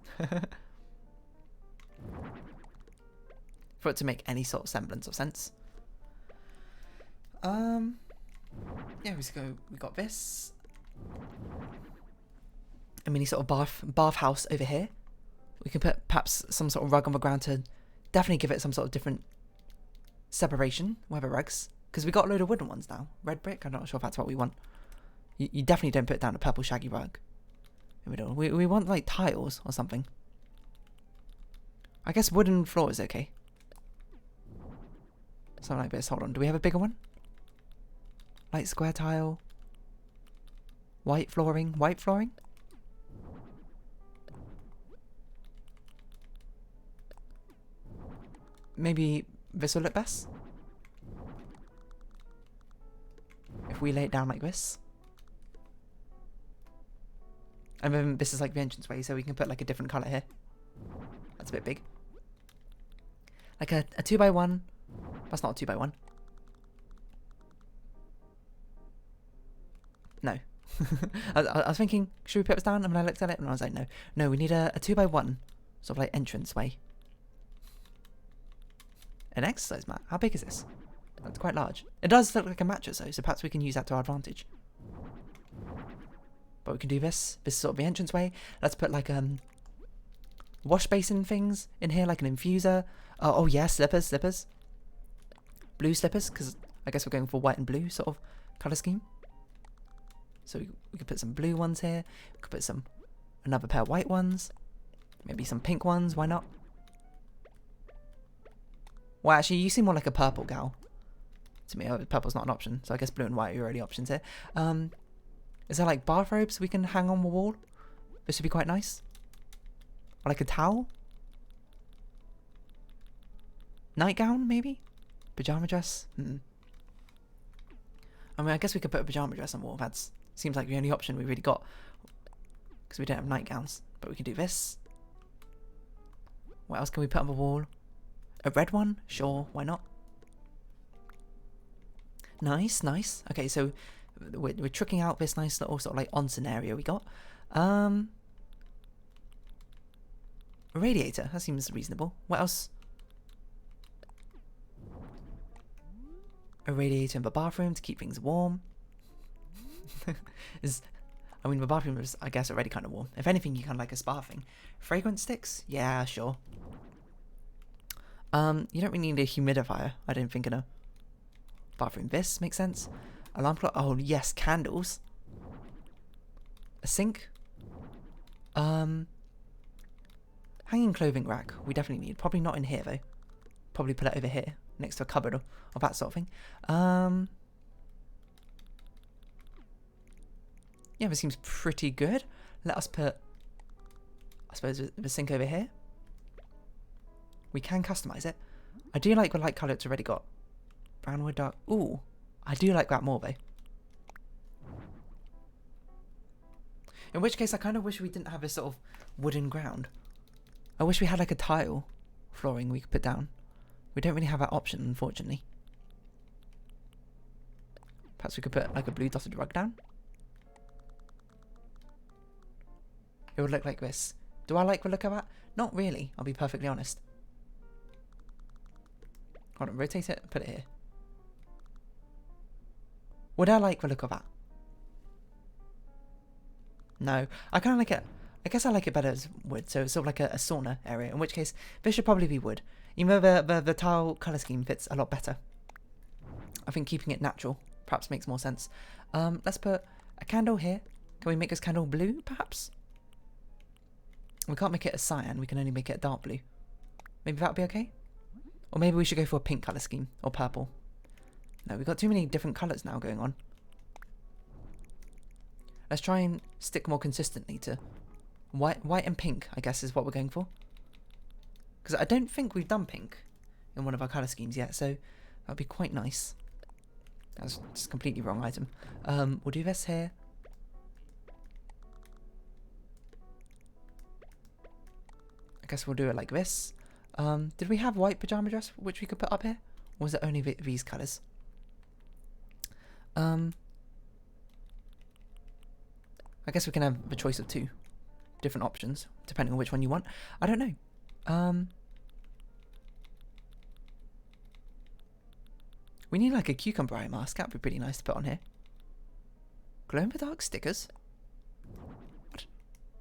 For it to make any sort of semblance of sense. Yeah, we got this. A mini sort of bathhouse over here. We can put perhaps some sort of rug on the ground to definitely give it some sort of different separation. We'll have rugs. Because we got a load of wooden ones now. Red brick, I'm not sure if that's what we want. You definitely don't put down a purple shaggy rug. We want like tiles or something. I guess wooden floor is okay. Something like this. Hold on. Do we have a bigger one? Light square tile. White flooring. White flooring? Maybe this will look best? If we lay it down like this. And then this is like the entranceway, so we can put like a different colour here. That's a bit big. Like a 2x1. That's not a 2x1. No. I was thinking, should we put this down? And then I looked at it and I was like, no. No, we need a 2x1. Sort of like entranceway. An exercise mat? How big is this? That's quite large. It does look like a mattress though, so perhaps we can use that to our advantage. But we can do this. This is sort of the entranceway. Let's put like wash basin things in here, like an infuser. Oh yeah, slippers. Blue slippers, because I guess we're going for white and blue sort of colour scheme. So we could put some blue ones here. We could put another pair of white ones. Maybe some pink ones, why not? Well, actually, you seem more like a purple gal to me. Purple's not an option, so I guess blue and white are already options here. Is there like bathrobes we can hang on the wall? This would be quite nice. Or like a towel? Nightgown, maybe? Pyjama dress? I'm I mean, I guess we could put a pyjama dress on the wall. That's seems like the only option we really got. Because we don't have nightgowns. But we can do this. What else can we put on the wall? A red one? Sure, why not? Nice, nice. Okay, so we're tricking out this nice little sort of like onsen area we got. A radiator, that seems reasonable. What else? A radiator in the bathroom to keep things warm. I mean, the bathroom is, I guess, already kind of warm. If anything, you kind of like a spa thing. Fragrance sticks? Yeah, sure. You don't really need a humidifier, I don't think, in a bathroom. This makes sense. Alarm clock. Oh, yes, candles. A sink. Hanging clothing rack. We definitely need. Probably not in here, though. Probably put it over here, next to a cupboard or that sort of thing. Yeah, this seems pretty good. Let us put, I suppose, the sink over here. We can customize it. I do like the light colour it's already got. Brown wood dark. Ooh, I do like that more, though. In which case, I kind of wish we didn't have this sort of wooden ground. I wish we had like a tile flooring we could put down. We don't really have that option, unfortunately. Perhaps we could put like a blue dotted rug down. It would look like this. Do I like the look of that? Not really, I'll be perfectly honest. Hold on, rotate it, put it here. Would I like the look of that? No, I kind of like it. I guess I like it better as wood, so it's sort of like a sauna area, in which case this should probably be wood. Even though the tile colour scheme fits a lot better. I think keeping it natural perhaps makes more sense. Let's put a candle here. Can we make this candle blue, perhaps? We can't make it a cyan, we can only make it a dark blue. Maybe that would be okay? Or maybe we should go for a pink colour scheme, or purple. No, we've got too many different colours now going on. Let's try and stick more consistently to white and pink, I guess is what we're going for. Because I don't think we've done pink in one of our colour schemes yet, so that would be quite nice. That's just a completely wrong item. We'll do this here. I guess we'll do it like this. Did we have white pyjama dress which we could put up here? Or was it only these colours? I guess we can have the choice of two different options, depending on which one you want. I don't know. We need like a cucumber eye mask. That would be pretty nice to put on here. Glow in the dark stickers?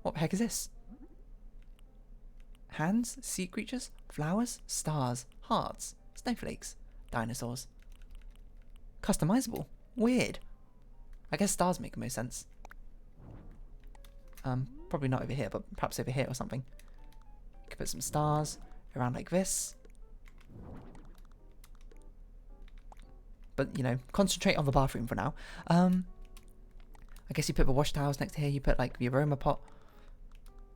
What the heck is this? Hands, sea creatures, flowers, stars, hearts, snowflakes, dinosaurs. Customizable. Weird. I guess stars make the most sense. Probably not over here, but perhaps over here or something. Could put some stars around like this. But, you know, concentrate on the bathroom for now. I guess you put the wash towels next to here. You put like the aroma pot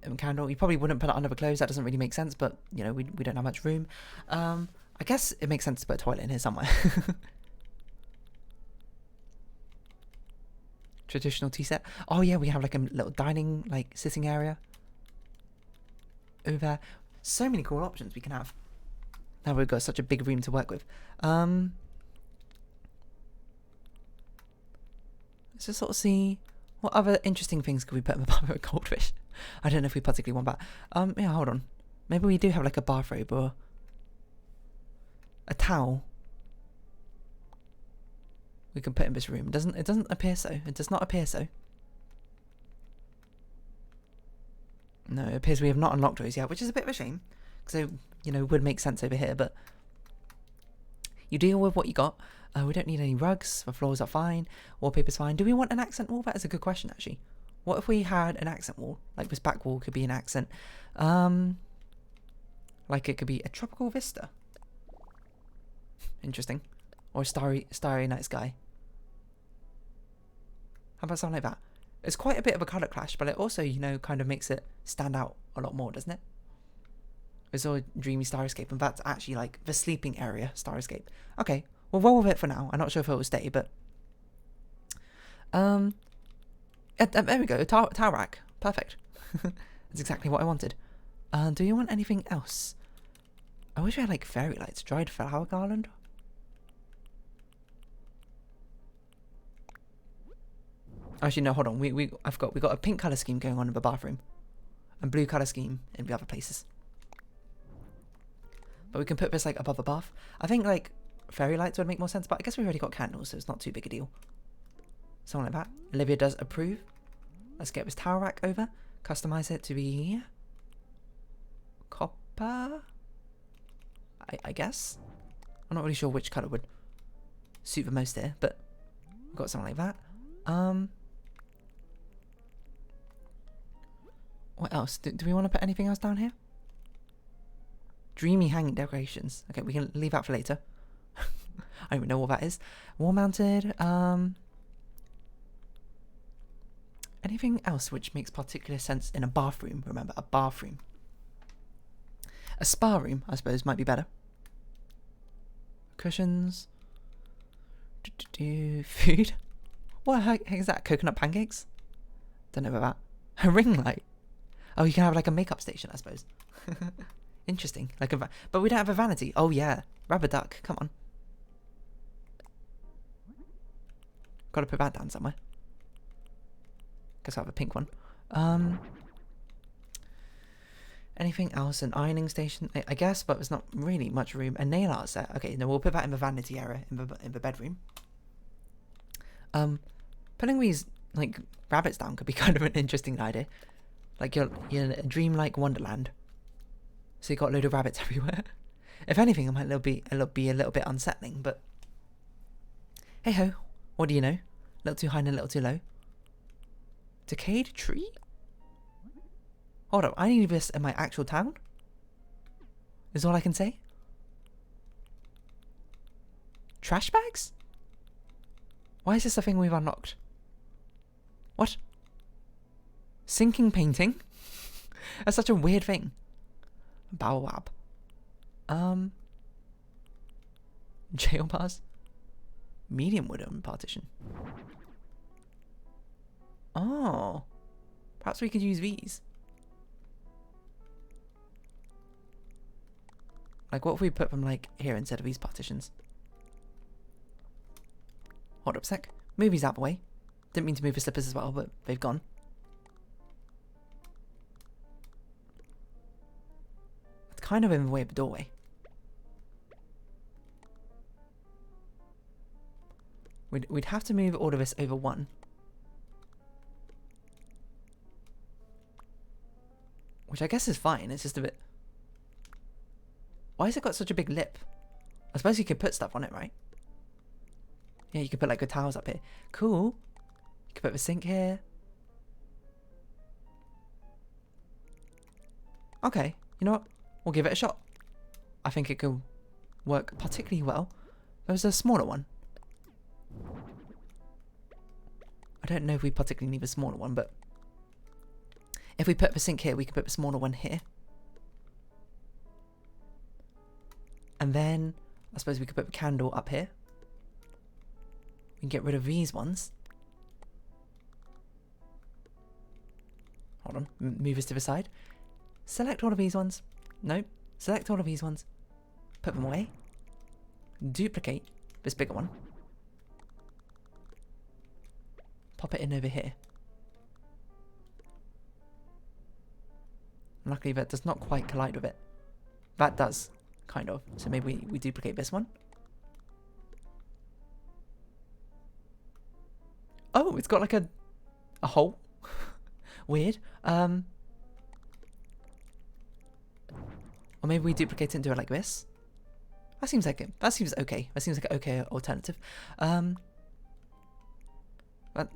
and candle. You probably wouldn't put it under the clothes. That doesn't really make sense, but, you know, we don't have much room. I guess it makes sense to put a toilet in here somewhere. Traditional tea set. Oh yeah, we have like a little dining, like sitting area over there. So many cool options we can have. Now we've got such a big room to work with. Let's just sort of see what other interesting things could we put in the bath of a goldfish. I don't know if we particularly want that. Yeah, hold on. Maybe we do have like a bathrobe or a towel we can put in this room. It doesn't appear so. It does not appear so. No, it appears we have not unlocked those yet, which is a bit of a shame. Because it, you know, would make sense over here, but you deal with what you got. We don't need any rugs. The floors are fine. Wallpaper's fine. Do we want an accent wall? That is a good question, actually. What if we had an accent wall? Like this back wall could be an accent. Like it could be a tropical vista. Interesting. Or a starry night sky. How about something like that? It's quite a bit of a colour clash, but it also, you know, kind of makes it stand out a lot more, doesn't it? It's all a dreamy starscape, and that's actually like the sleeping area starscape. Okay, we'll roll with it for now. I'm not sure if it will stay, but There we go. Towel rack. Perfect. That's exactly what I wanted. Do you want anything else? I wish we had like fairy lights. Dried flower garland. Actually, no. Hold on. We got a pink color scheme going on in the bathroom, and blue color scheme in the other places. But we can put this like above the bath. I think like fairy lights would make more sense, but I guess we've already got candles, so it's not too big a deal. Something like that. Olivia does approve. Let's get this towel rack over. Customize it to be copper. I guess. I'm not really sure which color would suit the most here, but we've got something like that. What else? Do we want to put anything else down here? Dreamy hanging decorations. Okay, we can leave that for later. I don't even know what that is. Wall mounted. Anything else which makes particular sense in a bathroom? Remember, a bathroom. A spa room, I suppose, might be better. Cushions. Food. What the heck is that? Coconut pancakes? Don't know about that. A ring light. Oh, you can have like a makeup station, I suppose. Interesting. Like but we don't have a vanity. Oh yeah. Rubber duck. Come on. Gotta put that down somewhere. Guess I'll have a pink one. Anything else? An ironing station, I guess, but there's not really much room. A nail art set. Okay, no, we'll put that in the vanity area in the bedroom. Putting these like rabbits down could be kind of an interesting idea. Like you're in a dreamlike wonderland. So you got a load of rabbits everywhere. If anything, it might be a little bit unsettling, but hey ho, what do you know? A little too high and a little too low. Decayed tree? Hold up, I need this in my actual town? Is all I can say? Trash bags? Why is this a thing we've unlocked? What? Sinking painting? That's such a weird thing. Baobab. Jail bars? Medium wooden partition. Oh. Perhaps we could use these. Like, what if we put them, like, here instead of these partitions? Hold up a sec. Move these out the way. Didn't mean to move the slippers as well, but they've gone. It's kind of in the way of the doorway. We'd have to move all of this over one. Which I guess is fine, it's just a bit... Why has it got such a big lip? I suppose you could put stuff on it, right? Yeah, you could put like the towels up here. Cool. You could put the sink here. Okay, you know what? We'll give it a shot. I think it could work particularly well. There was a smaller one. I don't know if we particularly need a smaller one, but if we put the sink here, we can put the smaller one here. And then I suppose we could put the candle up here. We can get rid of these ones. Hold on, move this to the side. Select all of these ones. Nope. Select all of these ones. Put them away. Duplicate this bigger one. Pop it in over here. Luckily that does not quite collide with it. That does, kind of. So maybe we duplicate this one. Oh, it's got like a hole. Weird. Or maybe we duplicate it into it like this. That seems like it. That seems okay. That seems like an okay alternative. But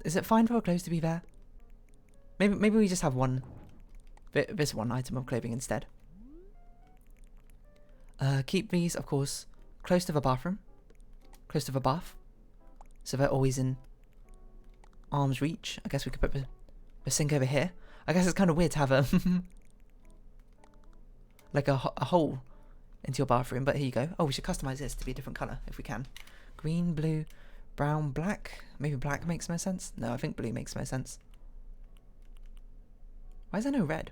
is it fine for our clothes to be there? Maybe we just have one. This one item of clothing instead. Keep these, of course, close to the bathroom. Close to the bath. So they're always in arm's reach. I guess we could put the sink over here. I guess it's kind of weird to have a like a hole into your bathroom, but here you go. Oh, we should customize this to be a different colour if we can. Green, blue, Brown, black. Maybe black makes more sense. No, I think blue makes more sense. Why is there no red?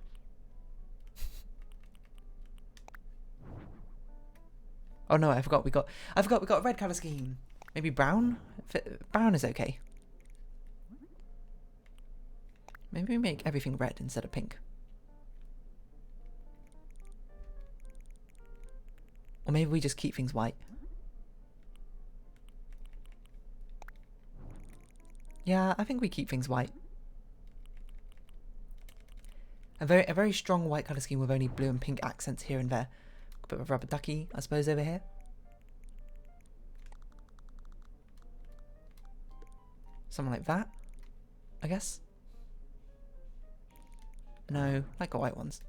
Oh no, I forgot we got a red colour scheme. Maybe brown? Brown is okay. Maybe we make everything red instead of pink. Or maybe we just keep things white. Yeah, I think we keep things white. A very strong white colour scheme with only blue and pink accents here and there. A bit of a rubber ducky, I suppose, over here. Something like that, I guess. No, like the white ones.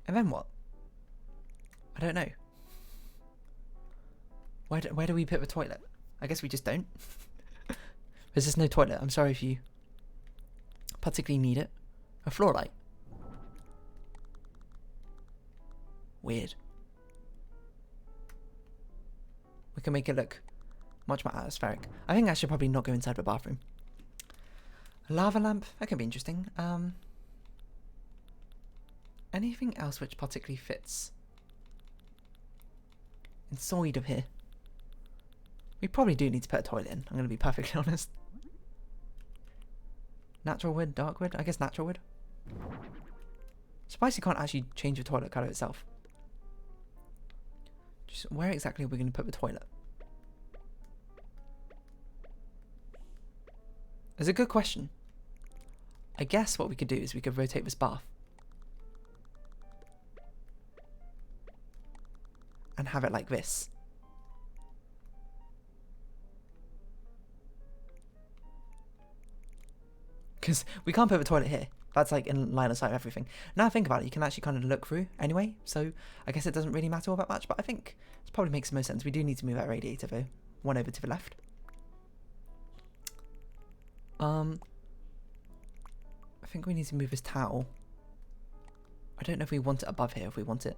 And then what? I don't know. Where do we put the toilet? I guess we just don't. There's just no toilet. I'm sorry if you particularly need it. A floor light. Weird. We can make it look much more atmospheric. I think I should probably not go inside the bathroom. A lava lamp. That can be interesting. Anything else which particularly fits inside of here? We probably do need to put a toilet in. I'm going to be perfectly honest. Natural wood, dark wood? I guess natural wood. Surprised you can't actually change the toilet colour itself. Just where exactly are we going to put the toilet? It's a good question. I guess what we could do is we could rotate this bath. And have it like this. Because we can't put the toilet here. That's like in line of sight of everything. Now I think about it, you can actually kind of look through anyway. So I guess it doesn't really matter all that much. But I think it probably makes the most sense. We do need to move that radiator though. One over to the left. I think we need to move this towel. I don't know if we want it above here, if we want it.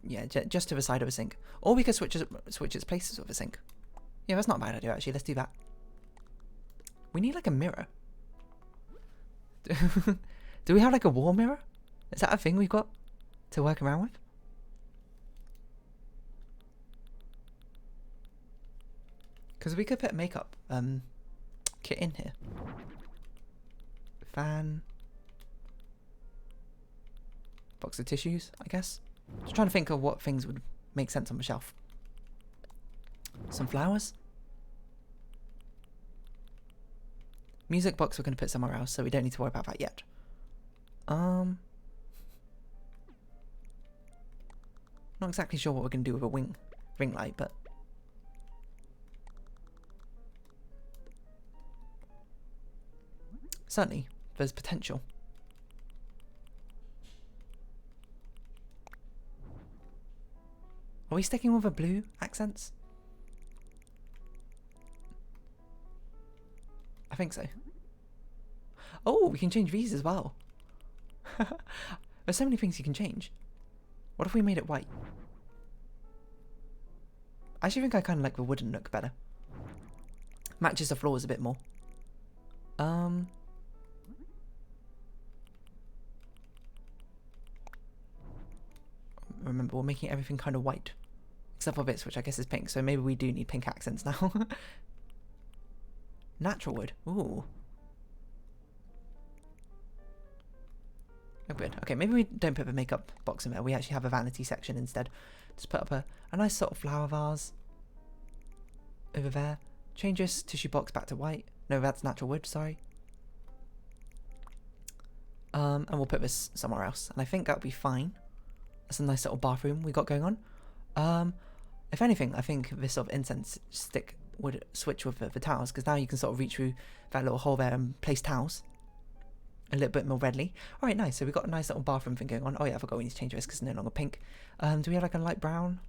Yeah, just to the side of the sink. Or we could switch its places with the sink. Yeah, that's not a bad idea actually. Let's do that. We need like a mirror. Do we have like a wall mirror? Is that a thing we've got to work around with? Because we could put makeup kit in here. Fan. Box of tissues, I guess. Just trying to think of what things would make sense on the shelf. Some flowers. Music box we're going to put somewhere else, so we don't need to worry about that yet. Not exactly sure what we're going to do with a ring light, but certainly there's potential. Are we sticking with the blue accents? I think so. Oh, we can change these as well. There's so many things you can change. What if we made it white? I actually think I kind of like the wooden look better. Matches the floors a bit more. Remember, we're making everything kind of white. Except for this, which I guess is pink. So maybe we do need pink accents now. Natural wood. Ooh. Oh, good. Okay, maybe we don't put the makeup box in there. We actually have a vanity section instead. Just put up a nice sort of flower vase over there. Change this tissue box back to white. No, that's natural wood, sorry. And we'll put this somewhere else. And I think that'll be fine. That's a nice little bathroom we got going on. If anything, I think this sort of incense stick would switch with the towels, because now you can sort of reach through that little hole there and place towels a little bit more readily. Alright, nice. So we've got a nice little bathroom thing going on. Oh yeah, I forgot we need to change this because it's no longer pink. Do we have like a light brown?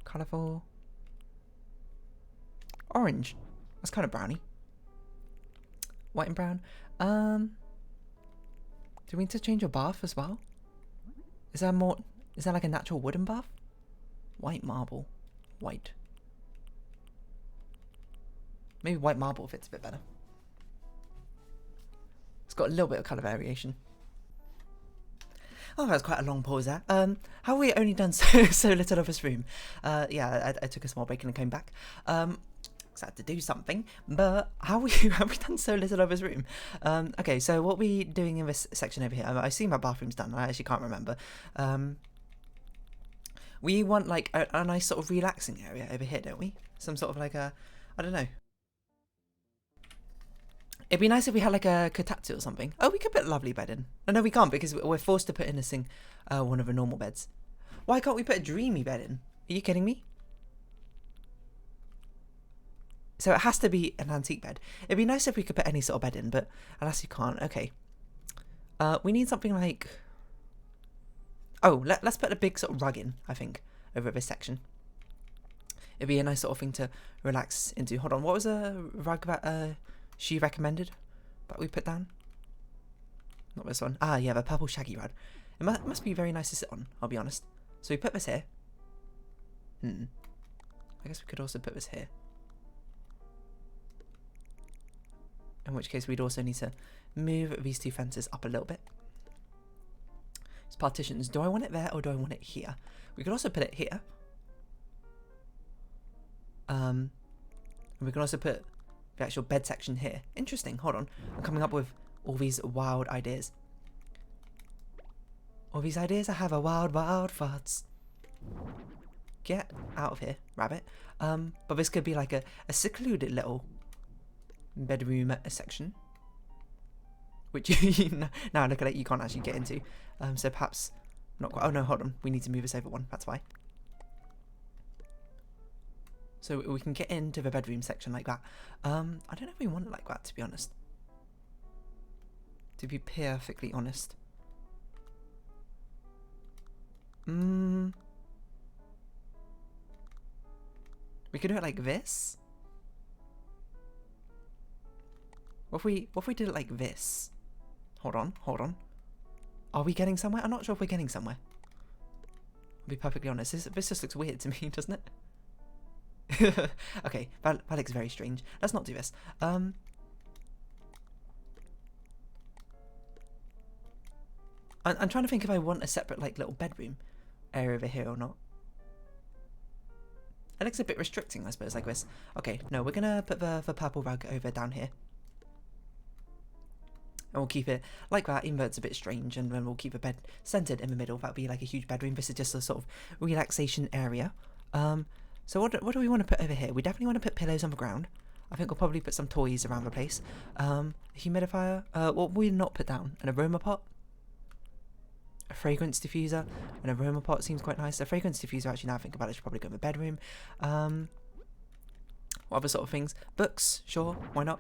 Colourful? Orange. That's kind of browny. White and brown. Do we need to change your bath as well? Is there like a natural wooden bath? White marble. White. Maybe white marble fits a bit better. It's got a little bit of colour variation. Oh, that was quite a long pause there. How have we only done so little of this room? Yeah, I took a small break and came back. Because I had to do something. But have we done so little of this room? Okay, so what are we doing in this section over here? I see my bathroom's done. I actually can't remember. We want like a nice sort of relaxing area over here, don't we? Some sort of like a, I don't know. It'd be nice if we had like a kotatsu or something. Oh, we could put a lovely bed in. No, we can't because we're forced to put in one of the normal beds. Why can't we put a dreamy bed in? Are you kidding me? So it has to be an antique bed. It'd be nice if we could put any sort of bed in, but alas you can't. Okay. We need something like... Oh, let's put a big sort of rug in, I think, over this section. It'd be a nice sort of thing to relax into. Hold on, what was a rug that she recommended that we put down? Not this one. Ah, yeah, the purple shaggy rug. It must be very nice to sit on, I'll be honest. So we put this here. I guess we could also put this here. In which case we'd also need to move these two fences up a little bit. It's partitions. Do I want it there or do I want it here? We could also put it here. And we can also put the actual bed section here. Interesting. Hold on. I'm coming up with all these wild ideas. All these ideas I have are wild, wild thoughts. Get out of here, rabbit. But this could be like a secluded little bedroom section. Which, now look at it, you can't actually get into. So perhaps not quite. Oh no, hold on. We need to move this over one. That's why. So we can get into the bedroom section like that. I don't know if we want it like that, to be honest. To be perfectly honest. We could do it like this. What if we did it like this? Hold on. Are we getting somewhere? I'm not sure if we're getting somewhere. I'll be perfectly honest. This just looks weird to me, doesn't it? Okay, that looks very strange. Let's not do this. I'm trying to think if I want a separate like little bedroom area over here or not. It looks a bit restricting, I suppose, like this. Okay, no, we're gonna put the purple rug over down here. And we'll keep it like that, even though it's a bit strange, and then we'll keep the bed centered in the middle. That'll be like a huge bedroom. This is just a sort of relaxation area. So what do we want to put over here? We definitely want to put pillows on the ground. I think we'll probably put some toys around the place. A humidifier. What will we not put down? An aroma pot? A fragrance diffuser? An aroma pot seems quite nice. A fragrance diffuser, actually, now I think about it, should probably go in the bedroom. What other sort of things? Books, sure, why not?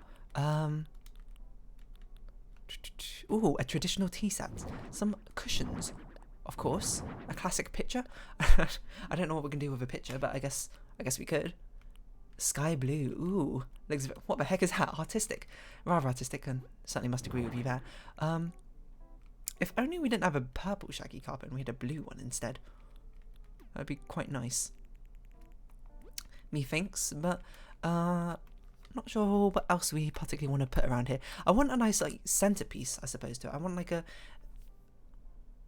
Ooh, a traditional tea set. Some cushions, of course. A classic picture. I don't know what we can do with a picture, but I guess we could. Sky blue. Ooh, looks. What the heck is that? Artistic, rather artistic, and certainly must agree with you there. If only we didn't have a purple shaggy carpet and we had a blue one instead. That'd be quite nice. Methinks, but not sure what else we particularly want to put around here. I want a nice like centerpiece, I suppose, to it. I want like a...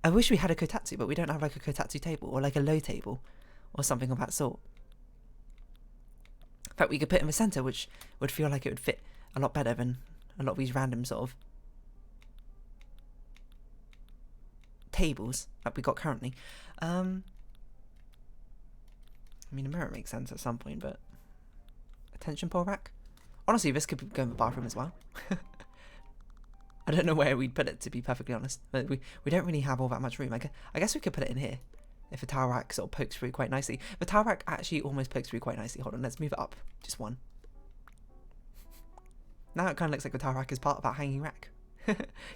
I wish we had a kotatsu, but we don't have like a kotatsu table or like a low table or something of that sort. In fact, we could put in the center, which would feel like it would fit a lot better than a lot of these random sort of tables that we got currently. I mean, a mirror makes sense at some point, but attention pole rack? Honestly, this could go in the bathroom as well. I don't know where we'd put it, to be perfectly honest. But we don't really have all that much room. I guess we could put it in here if the towel rack sort of pokes through quite nicely. The towel rack actually almost pokes through quite nicely. Hold on, let's move it up. Just one. Now it kind of looks like the towel rack is part of that hanging rack.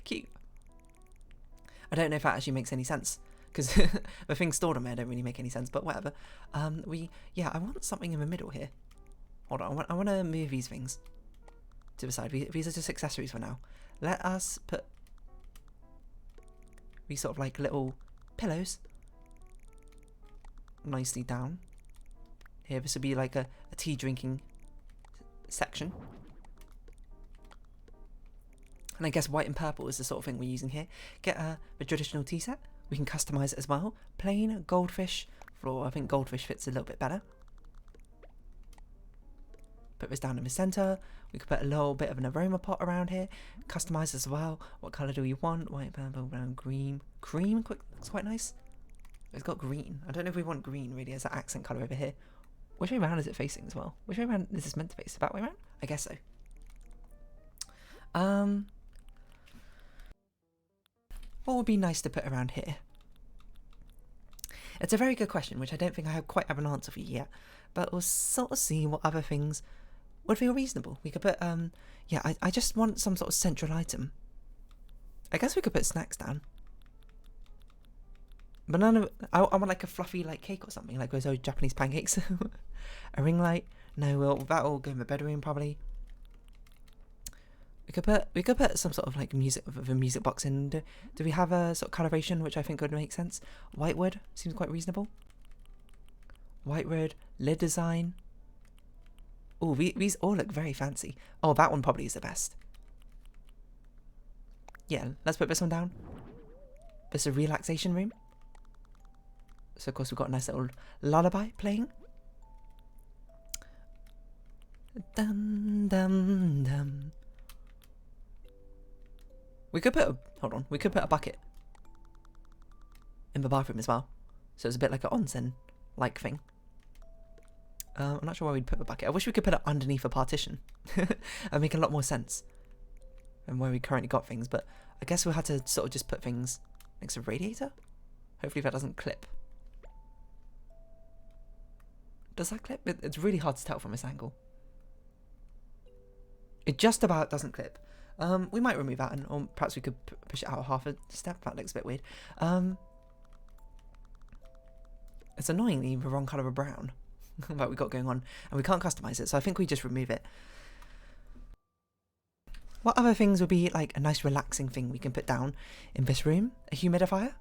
Cute. I don't know if that actually makes any sense, because the things stored on there don't really make any sense, but whatever. Yeah, I want something in the middle here. Hold on, I want to move these things to the side. These are just accessories for now. Let us put these sort of like little pillows nicely down here. This would be like a tea drinking section. And I guess white and purple is the sort of thing we're using here. Get the traditional tea set. We can customize it as well. Plain goldfish floor. I think goldfish fits a little bit better. Put this down in the center. We could put a little bit of an aroma pot around here. Customize as well. What color do we want? White, purple, brown, green. Cream looks quite nice. It's got green. I don't know if we want green really as an accent color over here. Which way around is it facing as well? Which way around is this meant to face? That way around? I guess so. What would be nice to put around here? It's a very good question, which I don't think I quite have an answer for you yet. But we'll sort of see what other things would feel reasonable. We could put, yeah, I just want some sort of central item. I guess we could put snacks down. But none of, I want like a fluffy like cake or something, like those old Japanese pancakes. A ring light. No, well, that'll go in the bedroom probably. We could put some sort of like music of a music box in. Do we have a sort of coloration which I think would make sense? White wood seems quite reasonable. White wood, lid design. Oh, these all look very fancy. Oh, that one probably is the best. Yeah, let's put this one down. This is a relaxation room. So of course we've got a nice little lullaby playing. Dum dum dum. We could put we could put a bucket in the bathroom as well. So it's a bit like an onsen-like thing. I'm not sure where we'd put the bucket. I wish we could put it underneath a partition. That'd make a lot more sense than where we currently got things, but I guess we'll have to sort of just put things next to a radiator. Hopefully that doesn't clip. Does that clip? It's really hard to tell from this angle. It just about doesn't clip. We might remove that, or perhaps we could push it out half a step. That looks a bit weird. It's annoyingly the wrong colour of brown that we got going on, and we can't customize it, so I think we just remove it. What other things would be like a nice relaxing thing we can put down in this room? A humidifier?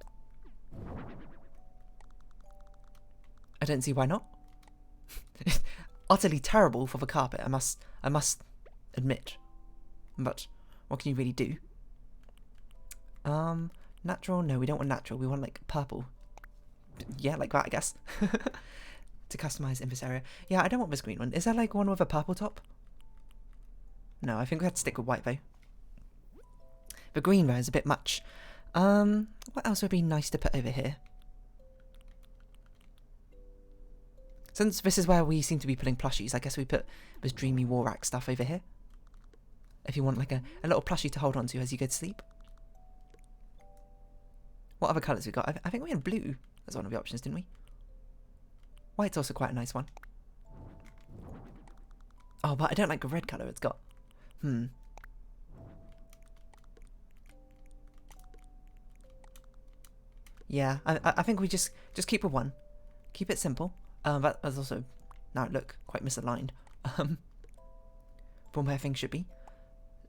I don't see why not. It's utterly terrible for the carpet, I must admit. But what can you really do? Natural? No, we don't want natural. We want like purple. Yeah, like that, I guess. To customize in this area. Yeah, I don't want this green one. Is there like one with a purple top? No, I think we have to stick with white though. The green though is a bit much. What else would be nice to put over here? Since this is where we seem to be putting plushies, I guess we put this dreamy war rack stuff over here. If you want like a little plushie to hold on to as you go to sleep. What other colours we got? I think we had blue as one of the options, didn't we? White's also quite a nice one. Oh, but I don't like the red colour it's got. Yeah, I think we just keep with one. Keep it simple. That's also, now it look quite misaligned. From where things should be.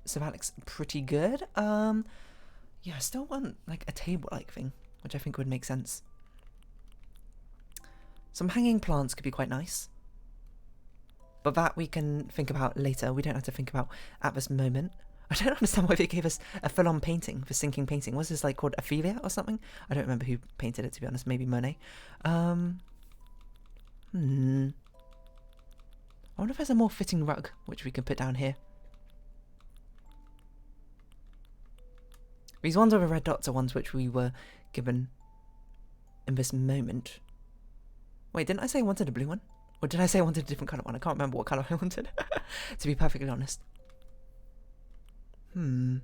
So that looks pretty good. Yeah, I still want like a table-like thing, which I think would make sense. Some hanging plants could be quite nice. But that we can think about later. We don't have to think about at this moment. I don't understand why they gave us a full-on painting for sinking painting. Was this like called Ophelia or something? I don't remember who painted it, to be honest. Maybe Monet. I wonder if there's a more fitting rug, which we can put down here. These ones with the red dots are ones which we were given in this moment. Wait, didn't I say I wanted a blue one? Or did I say I wanted a different colour one? I can't remember what colour I wanted, to be perfectly honest. We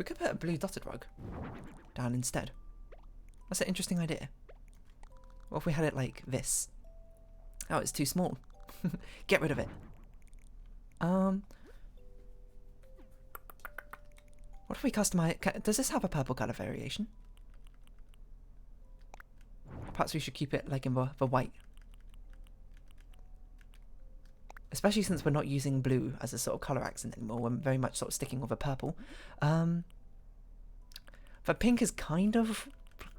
could put a blue dotted rug down instead. That's an interesting idea. What if we had it like this? Oh, it's too small. Get rid of it. What if we customize? Does this have a purple colour variation? Perhaps we should keep it like in the white. Especially since we're not using blue as a sort of colour accent anymore. We're very much sort of sticking with a purple. The pink is kind of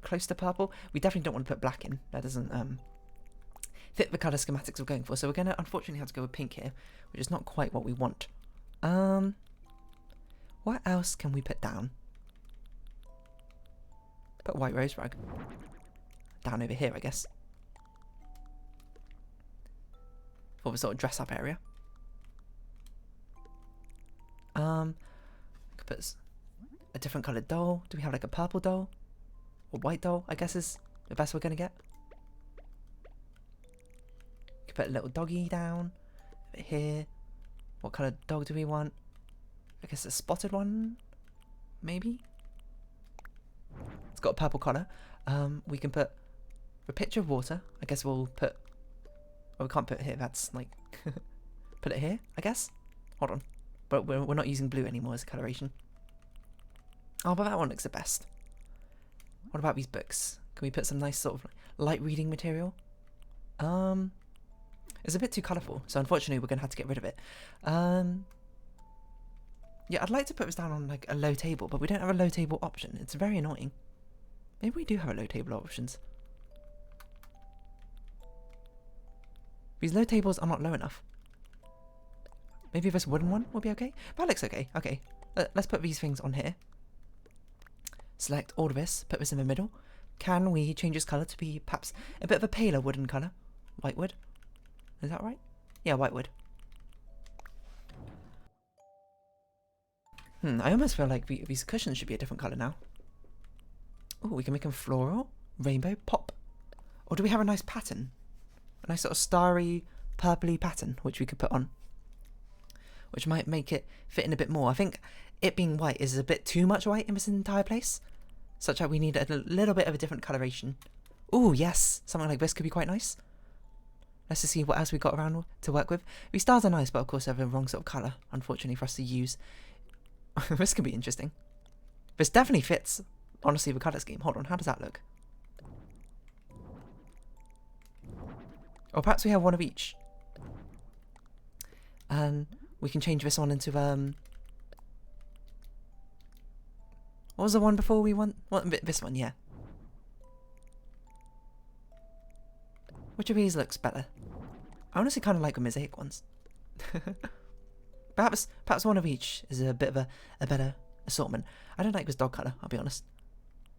close to purple. We definitely don't want to put black in. That doesn't fit the colour schematics we're going for. So we're going to unfortunately have to go with pink here, which is not quite what we want. What else can we put down? Put a white rose rug down over here, I guess, for the sort of dress up area. Could put a different coloured doll. Do we have like a purple doll or white doll? I guess is the best we're gonna get. Could put a little doggy down over here. What colour dog do we want? I guess a spotted one, maybe. It's got a purple collar. We can put a pitcher of water. I guess we'll put. Oh, we can't put it here. That's like put it here. I guess. Hold on. But we're not using blue anymore as a coloration. Oh, but that one looks the best. What about these books? Can we put some nice sort of light reading material? It's a bit too colourful, so unfortunately we're gonna have to get rid of it. Yeah, I'd like to put this down on like a low table, but we don't have a low table option. It's very annoying. Maybe we do have a low table options. These low tables are not low enough. Maybe this wooden one will be okay. That looks okay. Okay, let's put these things on here. Select all of this, put this in the middle. Can we change this colour to be perhaps a bit of a paler wooden colour? White wood. Is that right? Yeah, white wood. I almost feel like these cushions should be a different colour now. Oh, we can make them floral, rainbow, pop. Or do we have a nice pattern? A nice sort of starry, purpley pattern, which we could put on. Which might make it fit in a bit more. I think it being white is a bit too much white in this entire place. Such that we need a little bit of a different coloration. Oh, yes. Something like this could be quite nice. Let's just see what else we got around to work with. These stars are nice, but of course they're the wrong sort of colour, unfortunately, for us to use. This could be interesting. This definitely fits, honestly, the colour scheme. Hold on, how does that look? Or perhaps we have one of each. And we can change this one into, what was the one before we want? This one, yeah. Which of these looks better? I honestly kind of like the mosaic ones. Perhaps one of each is a bit of a better assortment. I don't like this dog colour, I'll be honest.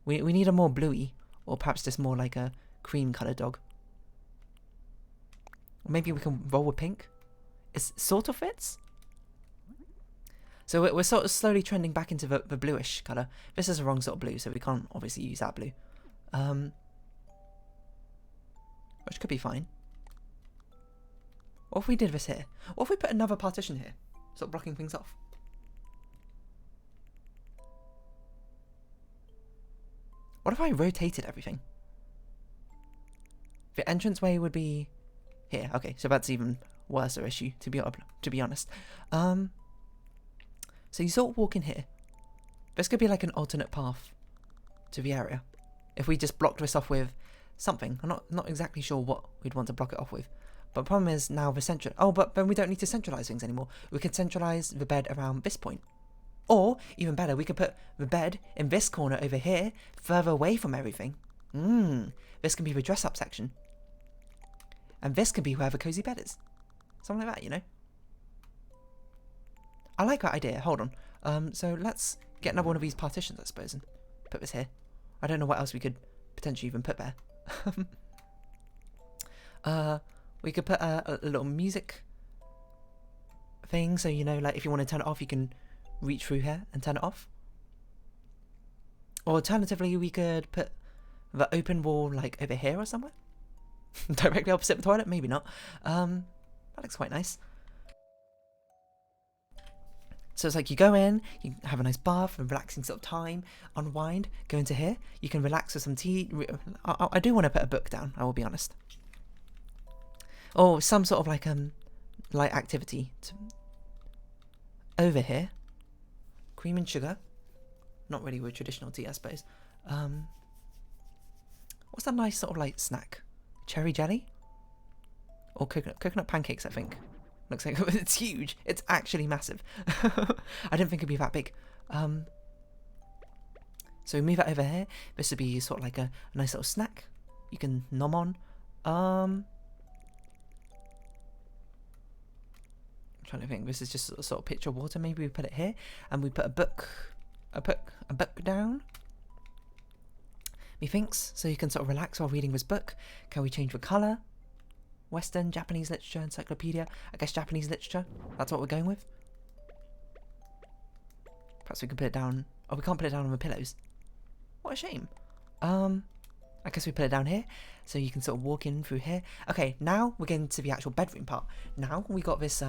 We need a more bluey, or perhaps just more like a cream coloured dog. Or maybe we can roll with pink. It sort of fits. So we're sort of slowly trending back into the bluish colour. This is the wrong sort of blue, so we can't obviously use that blue. Which could be fine. What if we did this here? What if we put another partition here? Sort of blocking things off. What if I rotated everything? The entranceway would be here. Okay, so that's even worse issue, to be honest. So you sort of walk in here. This could be like an alternate path to the area. If we just blocked this off with something. I'm not exactly sure what we'd want to block it off with. But the problem is now the central... Oh, but then we don't need to centralise things anymore. We can centralise the bed around this point. Or, even better, we could put the bed in this corner over here, further away from everything. This can be the dress-up section. And this can be where the cosy bed is. Something like that, you know? I like that idea. Hold on. So let's get another one of these partitions, I suppose, and put this here. I don't know what else we could potentially even put there. We could put a little music thing, so you know, like if you want to turn it off, you can reach through here and turn it off. Or alternatively, we could put the open wall like over here or somewhere, directly opposite the toilet. Maybe not. That looks quite nice. So it's like you go in, you have a nice bath, a relaxing sort of time, unwind, go into here. You can relax with some tea. I do want to put a book down, I will be honest. Or some sort of like light activity. Over here, cream and sugar. Not really with traditional tea, I suppose. What's that nice sort of like snack? Cherry jelly? Or coconut pancakes, I think. Looks like it's huge. It's actually massive. I didn't think it'd be that big. So we move it over here. This would be sort of like a nice little snack you can nom on. trying to think. This is just a sort of pitcher of water. Maybe we put it here, and we put a book down. Methinks, so you can sort of relax while reading this book. Can we change the colour? Western, Japanese literature, encyclopedia. I guess Japanese literature. That's what we're going with. Perhaps we can put it down. Oh, we can't put it down on the pillows. What a shame. I guess we put it down here, so you can sort of walk in through here. Okay, now we're getting to the actual bedroom part. Now we got this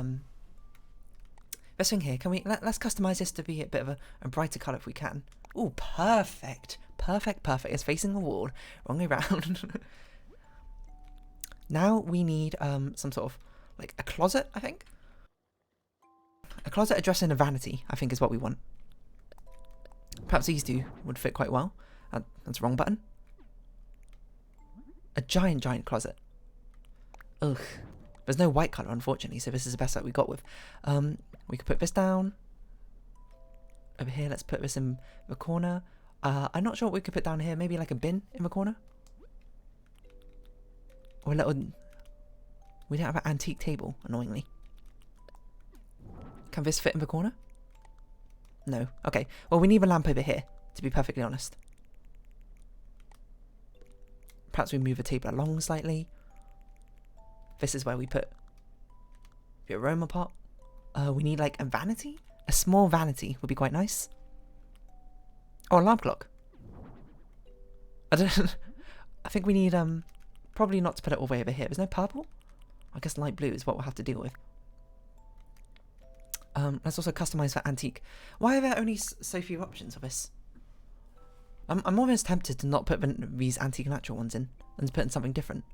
this thing here. Can we let's customize this to be a bit of a brighter color if we can. Oh, perfect, perfect, perfect. It's facing the wall, wrong way around. Now we need some sort of like a closet. I think a closet, a dresser, and a vanity. I think is what we want. Perhaps these two would fit quite well. That's the wrong button. A giant closet. Ugh. There's no white colour, unfortunately, so this is the best that we got with. We could put this down. Over here, let's put this in the corner. I'm not sure what we could put down here. Maybe like a bin in the corner? Or a little... We don't have an antique table, annoyingly. Can this fit in the corner? No. Okay. Well, we need a lamp over here, to be perfectly honest. Perhaps we move the table along slightly. This is where we put the aroma pot. We need like a vanity? A small vanity would be quite nice. Oh, alarm clock. I think we need probably not to put it all the way over here. There's no purple? I guess light blue is what we'll have to deal with. Let's also customize for antique. Why are there only so few options of this? I'm almost tempted to not put these antique natural ones in and to put in something different.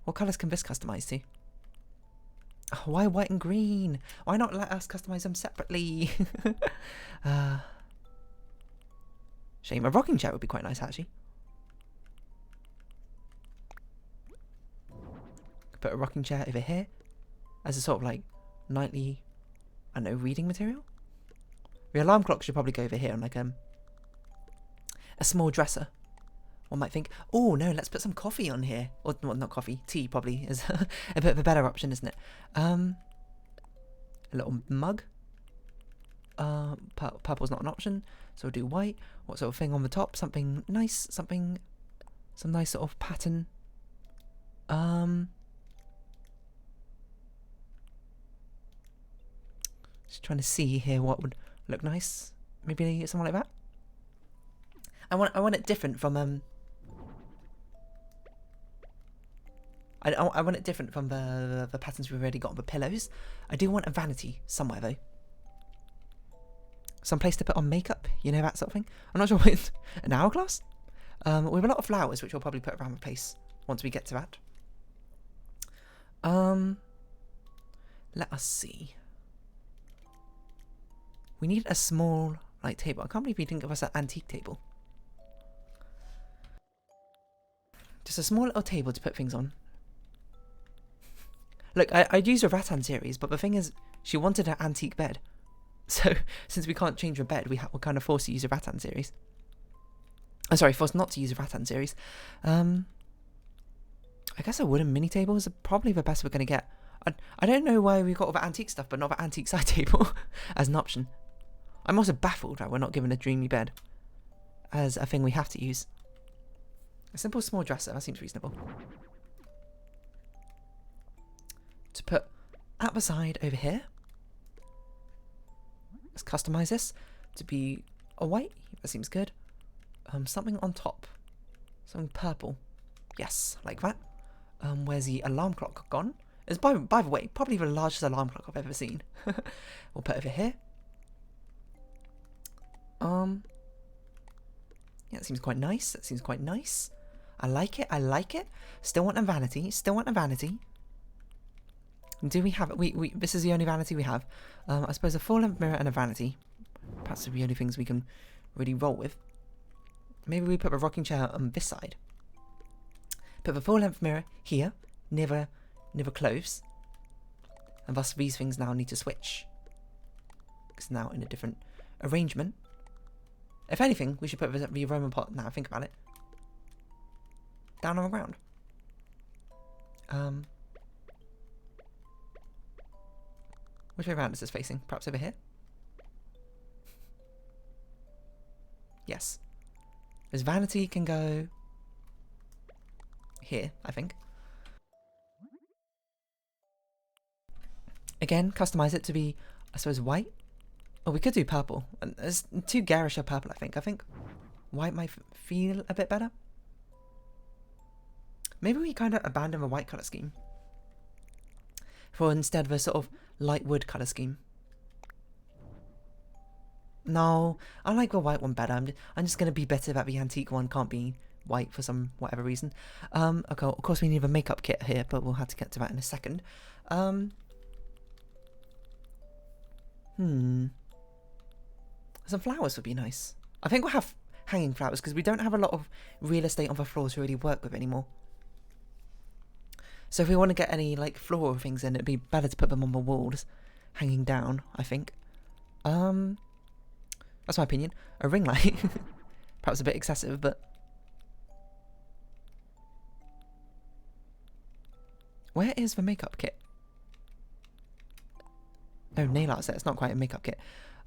What colours can this customise to? Oh, why white and green? Why not let us customise them separately? Shame. A rocking chair would be quite nice, actually. Put a rocking chair over here as a sort of like nightly, I don't know, reading material. The alarm clock should probably go over here on like a small dresser. One might think, oh no, let's put some coffee on here. Or, well, not coffee, tea probably is a bit of a better option, isn't it? A little mug. Purple's not an option, so we'll do white. What sort of thing on the top? Something nice, some nice sort of pattern. Just trying to see here what would look nice. Maybe something like that. I want it different from I want it different from the patterns we've already got on the pillows. I do want a vanity somewhere though. Some place to put on makeup, you know, that sort of thing. I'm not sure what an hourglass? We have a lot of flowers which we'll probably put around the place once we get to that. Let us see. We need a small like table. I can't believe we didn't give us an antique table. Just a small little table to put things on. Look, I'd use a rattan series, but the thing is, she wanted an antique bed. So, since we can't change the bed, we're kind of forced to use a rattan series. I'm sorry, forced not to use a rattan series. I guess a wooden mini table is probably the best we're going to get. I don't know why we got all the antique stuff, but not the antique side table as an option. I'm also baffled that we're not given a dreamy bed as a thing we have to use. A simple small dresser, that seems reasonable. To put at the side over here. Let's customize this to be a white. That seems good. Something on top. Something purple. Yes, like that. Where's the alarm clock gone? It's by the way, probably the largest alarm clock I've ever seen. We'll put it over here. Yeah, that seems quite nice. That seems quite nice. I like it. I like it. Still want a vanity. Still want a vanity. Do we have it? This is the only vanity we have. I suppose a full-length mirror and a vanity. Perhaps the only things we can really roll with. Maybe we put a rocking chair on this side. Put the full-length mirror here, near the clothes. And thus these things now need to switch. It's now in a different arrangement. If anything, we should put the aroma pot, now I think about it, down on the ground. Which way around is this facing? Perhaps over here? Yes. This vanity can go here, I think. Again, customize it to be, I suppose, white. Oh, we could do purple. And it's too garish of purple, I think. I think white might feel a bit better. Maybe we kind of abandon the white colour scheme for instead of a sort of light wood colour scheme. No, I like the white one better. I'm just going to be bitter that the antique one can't be white for some whatever reason. Okay, of course we need a makeup kit here, but we'll have to get to that in a second. Some flowers would be nice. I think we'll have hanging flowers because we don't have a lot of real estate on the floor to really work with anymore. So if we want to get any like floral things in, it'd be better to put them on the walls, hanging down, I think. That's my opinion. A ring light. Perhaps a bit excessive, but... Where is the makeup kit? Oh, nail art set. It's not quite a makeup kit.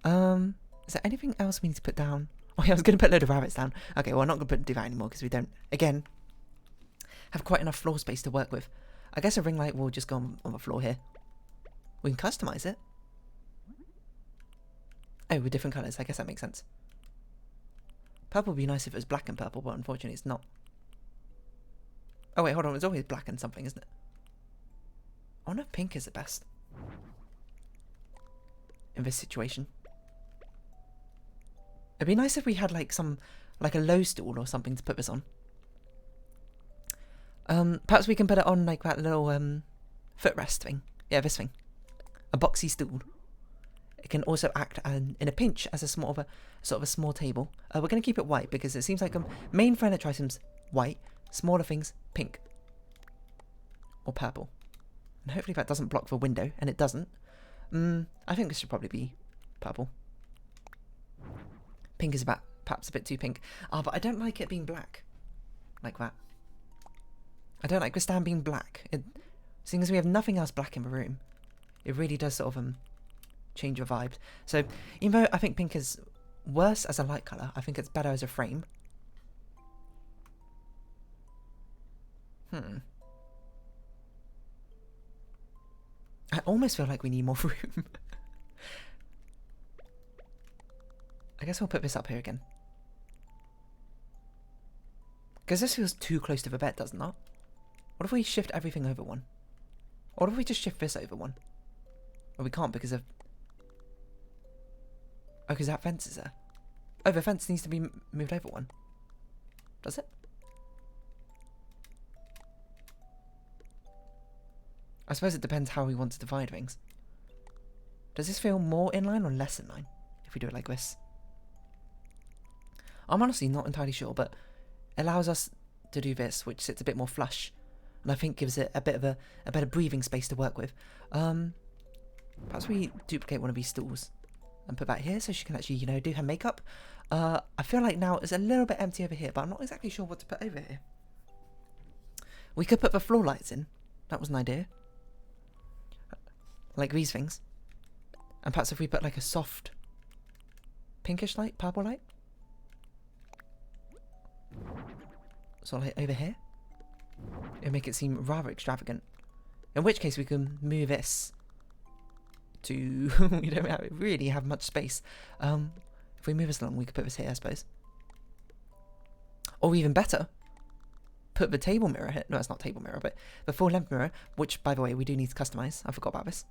Is there anything else we need to put down? Oh yeah, I was going to put a load of rabbits down. Okay, well I'm not going to do that anymore because we don't, again, have quite enough floor space to work with. I guess a ring light will just go on the floor here. We can customize it. Oh, with different colours. I guess that makes sense. Purple would be nice if it was black and purple, but unfortunately it's not. Oh wait, hold on. It's always black and something, isn't it? I wonder if pink is the best in this situation. It'd be nice if we had like a low stool or something to put this on. Perhaps we can put it on like that little footrest thing. Yeah, this thing. A boxy stool. It can also act in a pinch as a sort of a small table. We're going to keep it white because it seems like main furniture items white, smaller things pink or purple. And hopefully that doesn't block the window, and it doesn't. I think this should probably be purple. Pink is perhaps a bit too pink. But I don't like it being black like that. I don't like the stand being black. Seeing as we have nothing else black in the room, it really does sort of change your vibe. So even though I think pink is worse as a light colour, I think it's better as a frame. I almost feel like we need more room. I guess we'll put this up here again. Because this feels too close to the bed, doesn't it? What if we shift everything over one? Or what if we just shift this over one? Well, we can't because of... Oh, because that fence is there. Oh, the fence needs to be moved over one. Does it? I suppose it depends how we want to divide things. Does this feel more in line or less in line if we do it like this? I'm honestly not entirely sure, but it allows us to do this, which sits a bit more flush, and I think gives it a bit of a better breathing space to work with. Perhaps we duplicate one of these stools and put that here so she can actually, you know, do her makeup. I feel like now it's a little bit empty over here, but I'm not exactly sure what to put over here. We could put the floor lights in. That was an idea. Like these things. And perhaps if we put like a soft pinkish light, purple light. So like over here. It'll make it seem rather extravagant. In which case we can move this to... we don't really have much space. If we move this along, we could put this here, I suppose. Or even better, put the table mirror here. No, it's not table mirror, but the full length mirror, which, by the way, we do need to customize. I forgot about this.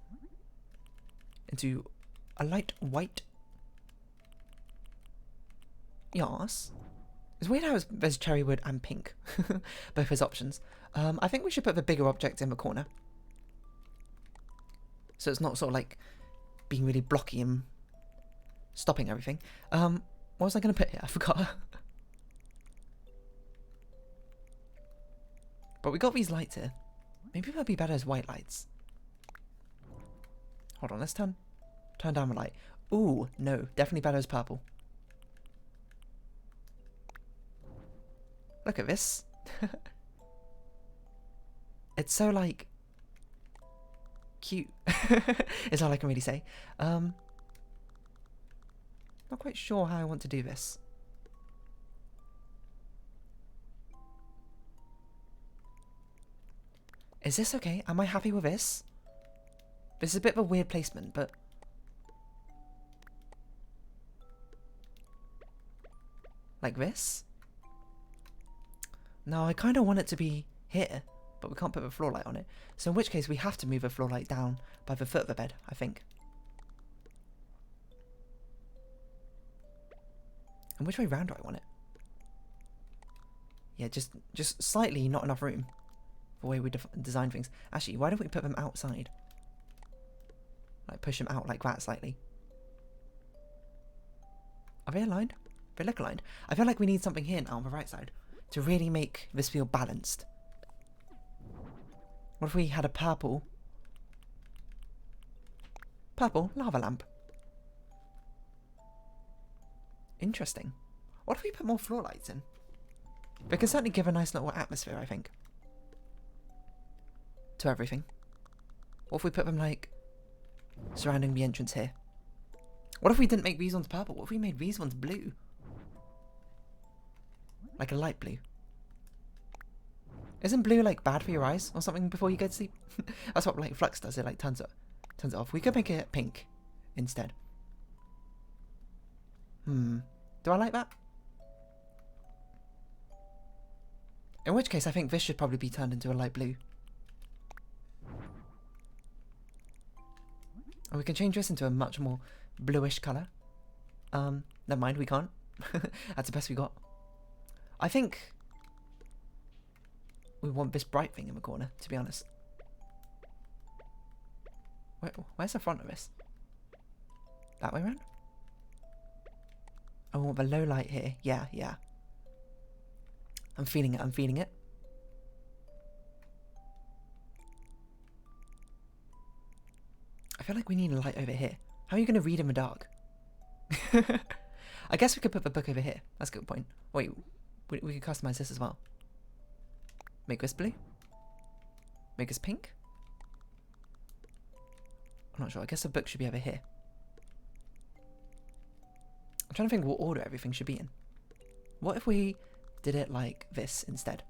Into a light white. Yes. It's weird how there's cherry wood and pink. Both as options. I think we should put the bigger object in the corner. So it's not sort of like being really blocky and stopping everything. What was I going to put here? I forgot. But we got these lights here. Maybe they'll be better as white lights. Hold on, let's turn down the light. Ooh, no, definitely better as purple. Look at this. It's so like cute. Is all I can really say. Not quite sure how I want to do this. Is this okay? Am I happy with this? This is a bit of a weird placement, but... like this? No, I kind of want it to be here, but we can't put a floor light on it. So in which case we have to move a floor light down by the foot of the bed, I think. And which way round do I want it? Yeah, just slightly not enough room for the way we design things. Actually, why don't we put them outside? Like push them out like that slightly. Are they aligned? They look aligned. I feel like we need something here now on the right side to really make this feel balanced. What if we had a purple lava lamp? Interesting. What if we put more floor lights in? They can certainly give a nice little atmosphere, I think, to everything. What if we put them like surrounding the entrance here? What if we didn't make these ones purple? What if we made these ones blue? Like a light blue. Isn't blue like bad for your eyes or something before you go to sleep? That's what like Flux does. It like turns it off. We could make it pink instead. Do I like that? In which case I think this should probably be turned into a light blue. And we can change this into a much more bluish colour. Never mind, we can't. That's the best we got. I think we want this bright thing in the corner, to be honest. Where's the front of this? That way around? I want the low light here. Yeah, yeah. I'm feeling it, I'm feeling it. I feel like we need a light over here. How are you going to read in the dark? I guess we could put the book over here. That's a good point. Wait, we could customize this as well. Make this blue. Make this pink. I'm not sure. I guess the book should be over here. I'm trying to think what order everything should be in. What if we did it like this instead?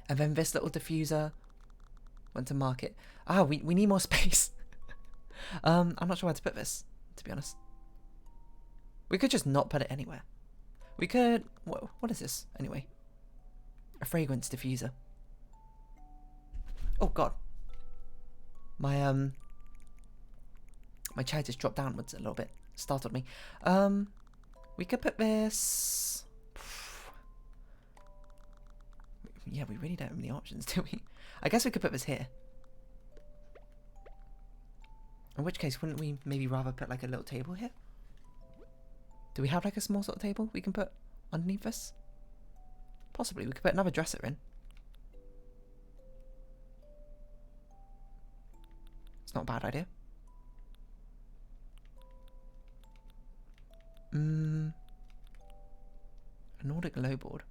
And then this little diffuser went to market. Ah, we need more space. I'm not sure where to put this, to be honest. We could just not put it anywhere. We could... What is this, anyway? A fragrance diffuser. Oh, God. My chair just dropped downwards a little bit. Startled me. We could put this... Yeah, we really don't have any options, do we? I guess we could put this here. In which case, wouldn't we maybe rather put like a little table here? Do we have like a small sort of table we can put underneath this? Possibly. We could put another dresser in. It's not a bad idea. A Nordic low board.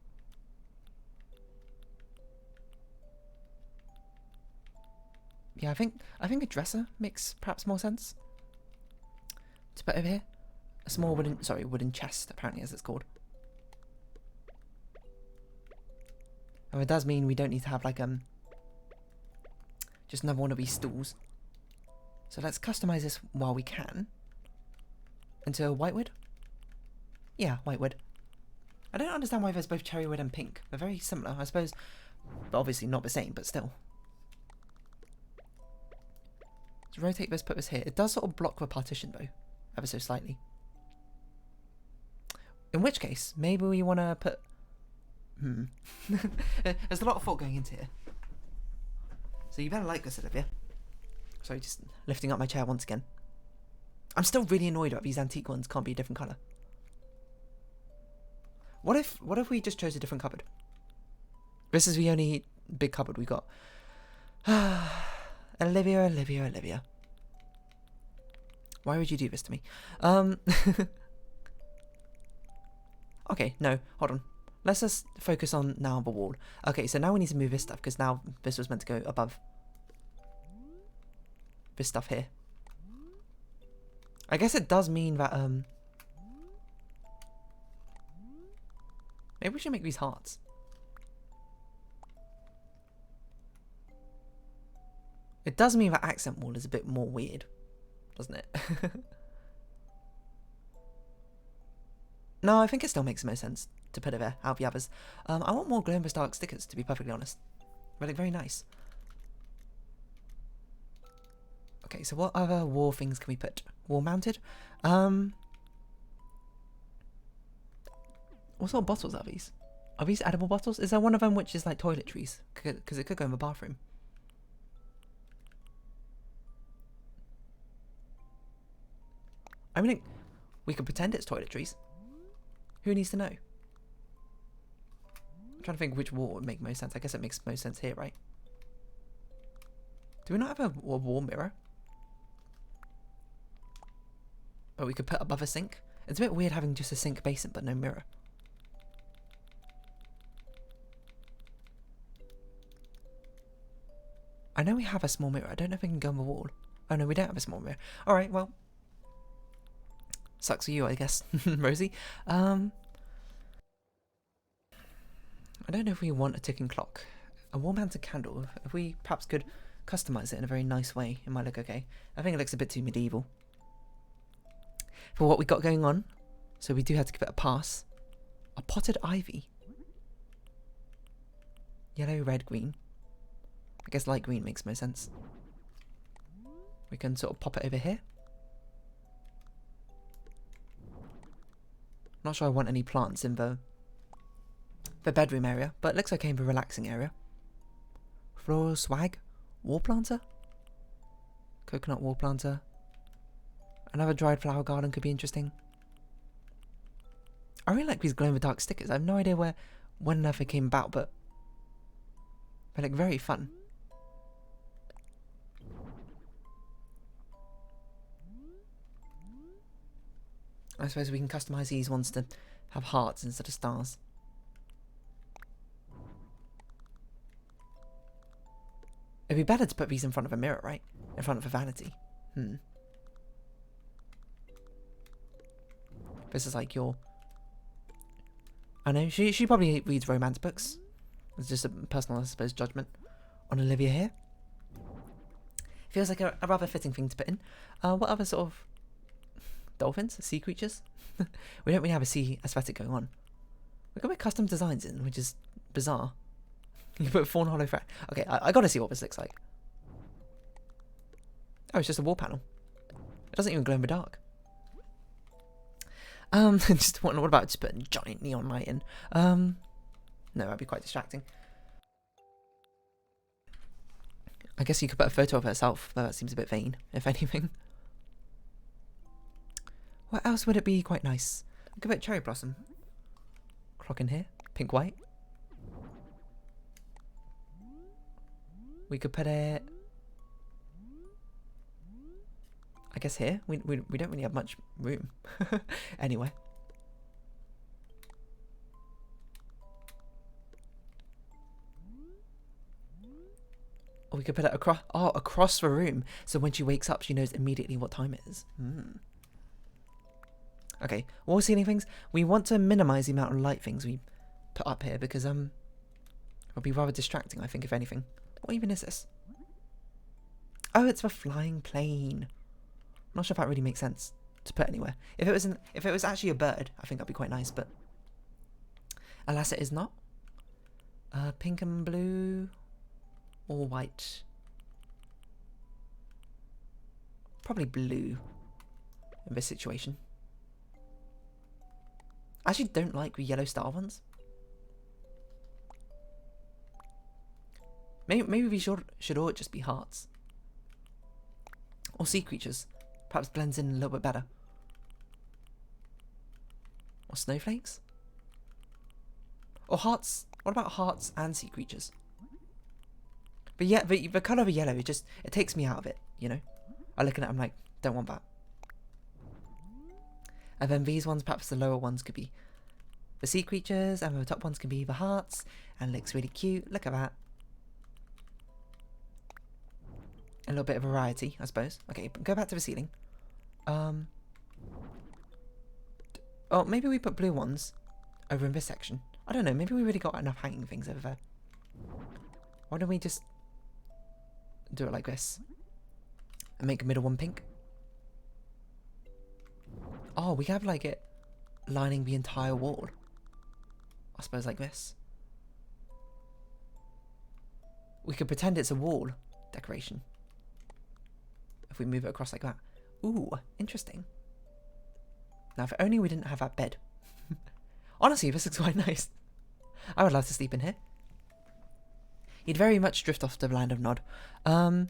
Yeah, I think a dresser makes perhaps more sense to put over here. A small wooden chest, apparently, as it's called. And it does mean we don't need to have like just another one of these stools. So let's customize this while we can. Into whitewood. Yeah, whitewood. I don't understand why there's both cherry wood and pink. They're very similar, I suppose. But obviously not the same, but still. Let's rotate this, put this here. It does sort of block the partition though, ever so slightly. In which case, maybe we want to put... There's a lot of thought going into here. So you better like this, Olivia. Sorry, just lifting up my chair once again. I'm still really annoyed about these antique ones can't be a different colour. What if we just chose a different cupboard? This is the only big cupboard we got. Olivia, Olivia, Olivia. Why would you do this to me? Okay, no, hold on. let's just focus on now the wall. Okay, so now we need to move this stuff, because now this was meant to go above this stuff here. I guess it does mean that, maybe we should make these hearts. It does mean that accent wall is a bit more weird, doesn't it? No, I think it still makes the most sense to put it there, out of the others. I want more glow-in-the-dark stickers, to be perfectly honest. They look very nice. Okay, so what other wall things can we put? Wall-mounted? What sort of bottles are these? Are these edible bottles? Is there one of them which is like toiletries? Because it could go in the bathroom. I mean, we could pretend it's toiletries. Who needs to know? I'm trying to think which wall would make most sense. I guess it makes most sense here, right? Do we not have a wall mirror? But we could put above a sink. It's a bit weird having just a sink basin but no mirror. I know we have a small mirror. I don't know if we can go on the wall. Oh no, we don't have a small mirror. Alright, well. Sucks for you, I guess, Rosie. I don't know if we want a ticking clock. A wall-mounted candle. If we perhaps could customize it in a very nice way, it might look okay. I think it looks a bit too medieval for what we got going on, so we do have to give it a pass. A potted ivy. Yellow, red, green. I guess light green makes more sense. We can sort of pop it over here. Not sure I want any plants in the bedroom area, but it looks okay in the relaxing area. Floral swag, wall planter, coconut wall planter. Another dried flower garden could be interesting. I really like these glow-in-the-dark stickers. I have no idea when on earth they came about, but they look very fun. I suppose we can customize these ones to have hearts instead of stars. It'd be better to put these in front of a mirror, right? In front of a vanity. This is like your... I know, she probably reads romance books. It's just a personal, I suppose, judgment on Olivia here. Feels like a rather fitting thing to put in. What other sort of... dolphins? Sea creatures? We don't really have a sea aesthetic going on. We've got to put custom designs in, which is bizarre. You put Fawnhollow frag. Okay, I gotta see what this looks like. Oh, it's just a wall panel. It doesn't even glow in the dark. Just what about just putting giant neon light in? No, that'd be quite distracting. I guess you could put a photo of herself, though that seems a bit vain, if anything. What else would it be quite nice? I'll give it cherry blossom. Clock in here. Pink white. We could put it... I guess here. We don't really have much room. Anyway. Or we could put it across the room. So when she wakes up, she knows immediately what time it is. Okay, wall ceiling things. We want to minimize the amount of light things we put up here because it'll be rather distracting, I think, if anything. What even is this? Oh, it's the flying plane. I'm not sure if that really makes sense to put anywhere. If it was actually a bird, I think that'd be quite nice, but alas, it is not. Pink and blue or white. Probably blue in this situation. I actually don't like the yellow star ones. Maybe we should all just be hearts. Or sea creatures. Perhaps blends in a little bit better. Or snowflakes? Or hearts. What about hearts and sea creatures? But yeah, the colour of yellow, it takes me out of it, you know? I look at it, I'm like, don't want that. And then these ones, perhaps the lower ones could be the sea creatures, and the top ones can be the hearts, and it looks really cute. Look at that. A little bit of variety, I suppose. Okay, go back to the ceiling. Oh, maybe we put blue ones over in this section. I don't know, maybe we really got enough hanging things over there. Why don't we just do it like this? And make the middle one pink? Oh, we have like it lining the entire wall. I suppose like this. We could pretend it's a wall decoration. If we move it across like that. Ooh, interesting. Now, if only we didn't have that bed. Honestly, this looks quite nice. I would love to sleep in here. You'd very much drift off to the land of Nod. But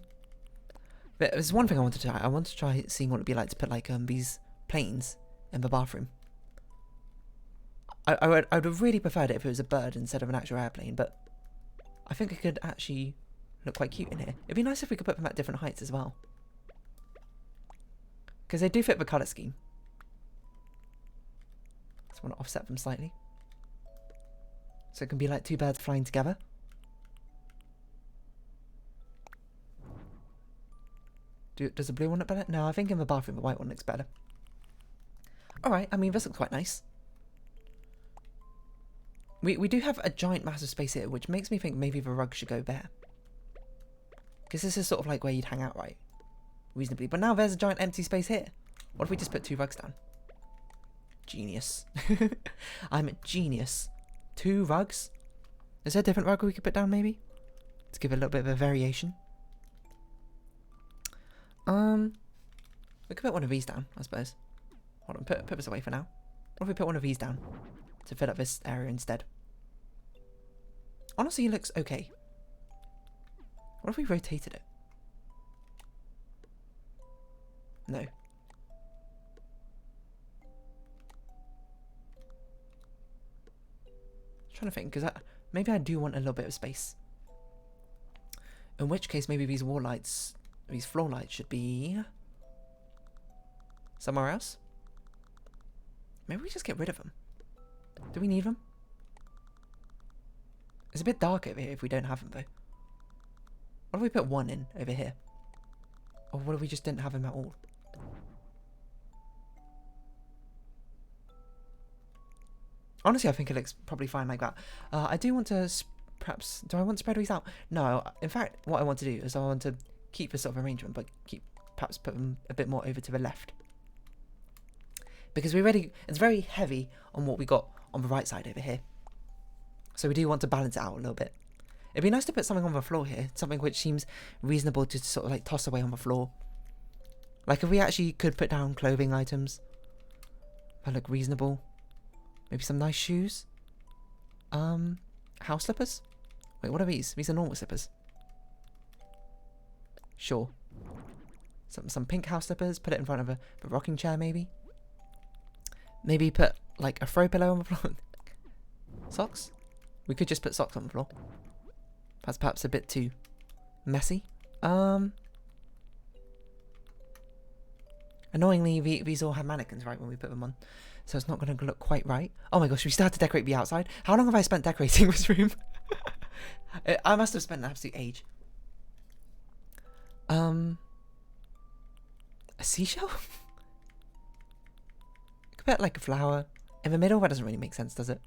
there's one thing I wanted to try. I wanted to try seeing what it'd be like to put like these planes in the bathroom. I would have really preferred it if it was a bird instead of an actual airplane, but I think it could actually look quite cute in here. It'd be nice if we could put them at different heights as well, because they do fit the colour scheme. Just want to offset them slightly, so it can be like two birds flying together. Does the blue one look better? No, I think in the bathroom the white one looks better. Alright, I mean, this looks quite nice. We do have a giant massive space here, which makes me think maybe the rug should go there. Because this is sort of like where you'd hang out, right? Reasonably. But now there's a giant empty space here. What if we just put 2 rugs down? Genius. I'm a genius. 2 rugs? Is there a different rug we could put down, maybe? To give it a little bit of a variation. We could put one of these down, I suppose. Hold on, put this away for now. What if we put one of these down to fill up this area instead? Honestly, it looks okay. What if we rotated it? No. Trying to think, because maybe I do want a little bit of space. In which case, maybe these wall lights, these floor lights should be somewhere else. Maybe we just get rid of them. Do we need them? It's a bit dark over here if we don't have them, though. What if we put 1 in over here? Or what if we just didn't have them at all? Honestly, I think it looks probably fine like that. I do want to perhaps... Do I want to spread these out? No. In fact, what I want to do is I want to keep this sort of arrangement, but perhaps put them a bit more over to the left. Because it's very heavy on what we got on the right side over here. So we do want to balance it out a little bit. It'd be nice to put something on the floor here. Something which seems reasonable to sort of like toss away on the floor. Like if we actually could put down clothing items that look reasonable. Maybe some nice shoes. House slippers? Wait, what are these? These are normal slippers. Sure. Some pink house slippers. Put it in front of a rocking chair maybe. Maybe put like a throw pillow on the floor. Socks? We could just put socks on the floor. That's perhaps a bit too messy. Annoyingly, these all have mannequins, right, when we put them on. So it's not going to look quite right. Oh my gosh, we still have to decorate the outside. How long have I spent decorating this room? I must have spent an absolute age. A seashell? Could put like a flower in the middle. That doesn't really make sense, does it?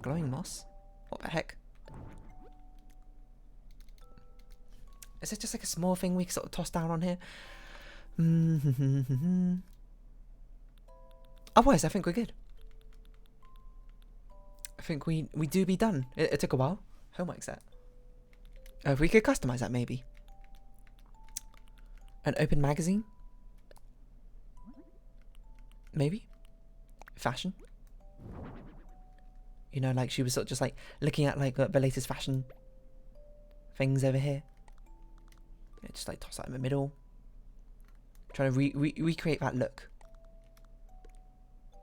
Glowing moss? What the heck? Is it just like a small thing we can sort of toss down on here? Otherwise, I think we're good. I think we do be done. It took a while. Homework set. If we could customize that, maybe. An open magazine? Maybe? Fashion? You know, like she was sort of just like looking at like the latest fashion things over here. Yeah, just like toss that in the middle. Trying to recreate that look.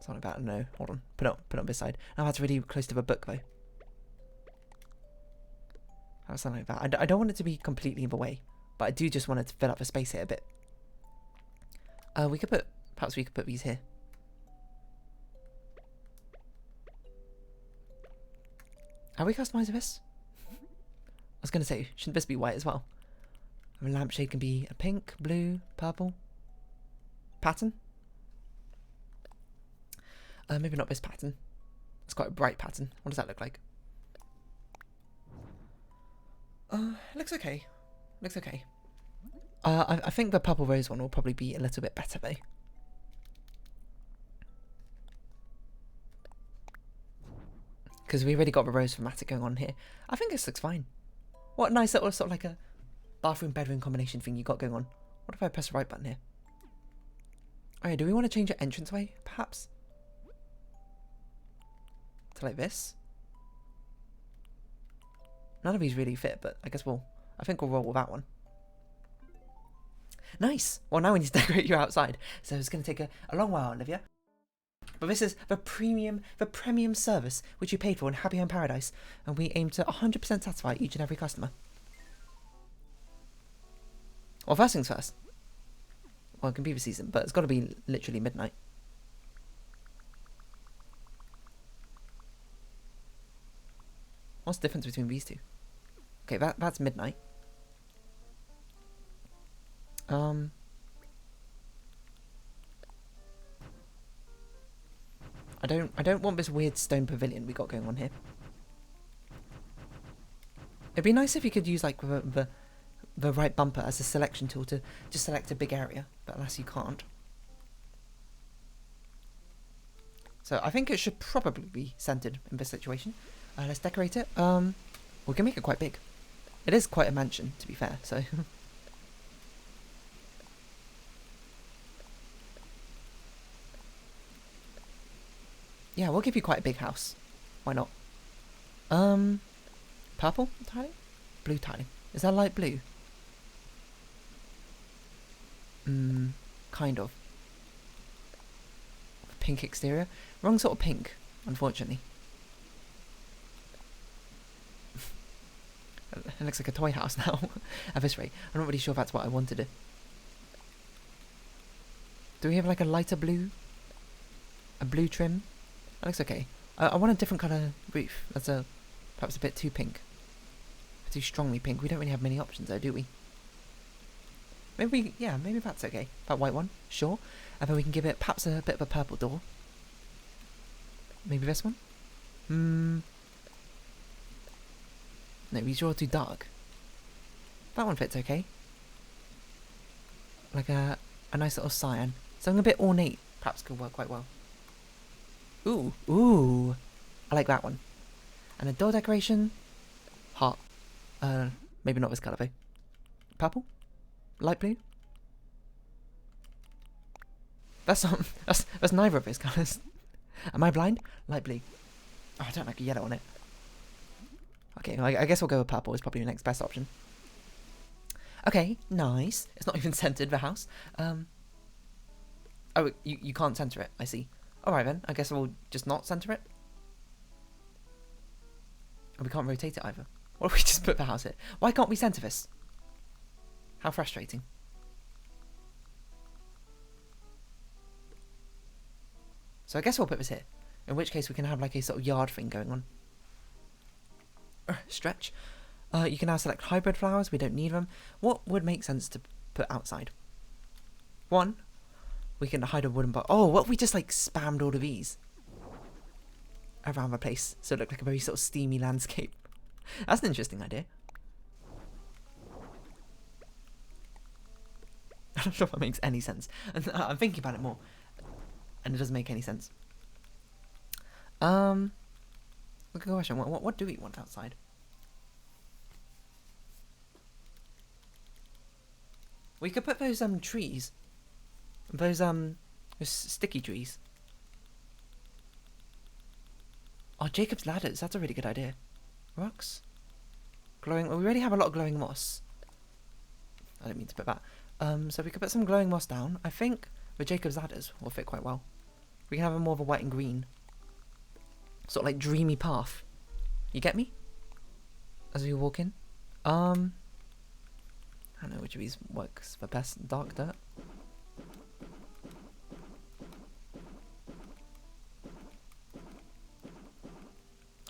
Something about, no, hold on. Put it on this side. Now that's really close to the book though. Have something like that. I don't want it to be completely in the way, but I do just want it to fill up the space here a bit. Perhaps we could put these here. Have we customized this? I was going to say, shouldn't this be white as well? A lampshade can be a pink, blue, purple pattern. Maybe not this pattern. It's quite a bright pattern. What does that look like? Looks okay. Looks okay. I think the purple rose one will probably be a little bit better though. Because we already got the rose thematic going on here. I think this looks fine. What a nice little sort of like a bathroom bedroom combination thing you got going on. What if I press the right button here? Oh yeah, do we want to change your entranceway perhaps? To like this? None of these really fit, but I guess I think we'll roll with that one. Nice! Well, now we need to decorate you outside. So it's going to take a long while, Olivia. But this is the premium service which you paid for in Happy Home Paradise. And we aim to 100% satisfy each and every customer. Well, first things first. Well, it can be the season, but it's got to be literally midnight. What's the difference between these two? Okay, that's midnight. I don't want this weird stone pavilion we got going on here. It'd be nice if you could use like the right bumper as a selection tool to just select a big area, but alas you can't. So I think it should probably be centered in this situation. Let's decorate it. We can make it quite big. It is quite a mansion, to be fair, so... yeah, we'll give you quite a big house. Why not? Purple tiling? Blue tiling. Is that light blue? Kind of. Pink exterior. Wrong sort of pink, unfortunately. It looks like a toy house now, at this rate. I'm not really sure if that's what I wanted it. Do we have like a lighter blue? A blue trim? That looks okay. I want a different colour roof. That's perhaps a bit too pink. Too strongly pink. We don't really have many options though, do we? Maybe, yeah, maybe that's okay. That white one, sure. And then we can give it perhaps a bit of a purple door. Maybe this one? No, these are all too dark. That one fits okay. Like a nice little cyan. Something a bit ornate perhaps could work quite well. Ooh. I like that one. And a door decoration. Heart. Maybe not this colour though. Purple? Light blue? That's neither of those colours. Am I blind? Light blue. Oh, I don't like a yellow on it. Okay, well, I guess we'll go with purple. It's probably the next best option. Okay, nice. It's not even centered, the house. Oh, you can't center it. I see. Alright then, I guess we'll just not center it. And we can't rotate it either. What if we just put the house here? Why can't we center this? How frustrating. So I guess we'll put this here. In which case we can have like a sort of yard thing going on. Stretch. You can now select hybrid flowers. We don't need them. What would make sense to put outside? One, we can hide a wooden box. Oh, what if we just like spammed all of these around the place so it looked like a very sort of steamy landscape? That's an interesting idea. I'm not sure if that makes any sense. I'm thinking about it more, and it doesn't make any sense. Good question. What do we want outside? We could put those trees, those sticky trees. Oh, Jacob's ladders. That's a really good idea. Rocks, glowing. Well, we already have a lot of glowing moss. I didn't mean to put that. So we could put some glowing moss down. I think the Jacob's ladders will fit quite well. We can have a more of a white and green, sort of like dreamy path. You get me? As we walk in. I don't know which of these works the best. Dark dirt.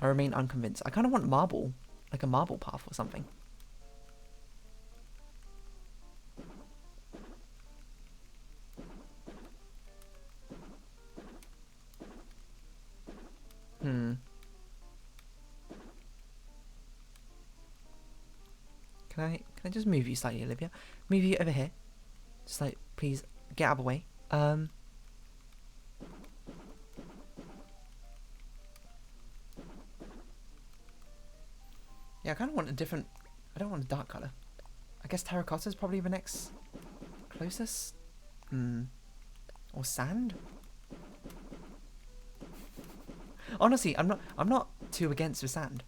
I remain unconvinced. I kind of want marble, like a marble path or something. Can I just move you slightly, Olivia? Move you over here. Just like, please get out of the way. Yeah, I kind of want a different. I don't want a dark color. I guess terracotta is probably the next closest. Or sand. Honestly, I'm not too against the sand.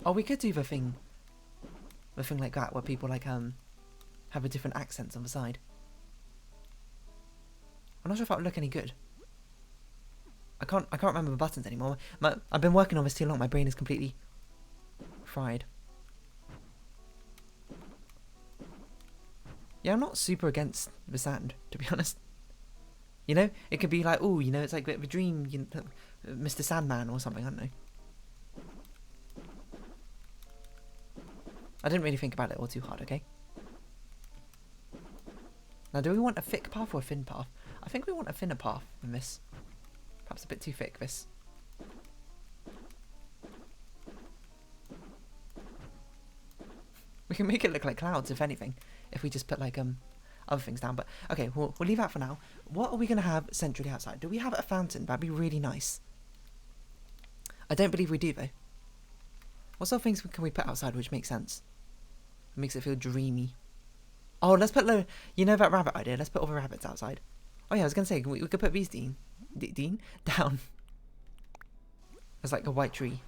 Oh, we could do the thing like that where people like have a different accents on the side. I'm not sure if that would look any good. I can't remember the buttons anymore. I've been working on this too long. My brain is completely fried. Yeah, I'm not super against the sand, to be honest. You know, it could be like, oh, you know, it's like a bit of a dream, you know, Mr. Sandman or something. I don't know. I didn't really think about it all too hard, okay? Now, do we want a thick path or a thin path? I think we want a thinner path than this. Perhaps a bit too thick, this. We can make it look like clouds, if anything, if we just put like other things down. But okay, we'll leave that for now. What are we gonna have centrally outside? Do we have a fountain? That'd be really nice. I don't believe we do though. What sort of things can we put outside which makes sense? It makes it feel dreamy. Oh, let's put you know that rabbit idea? Let's put all the rabbits outside. Oh yeah, I was gonna say we could put these down. There's like a white tree.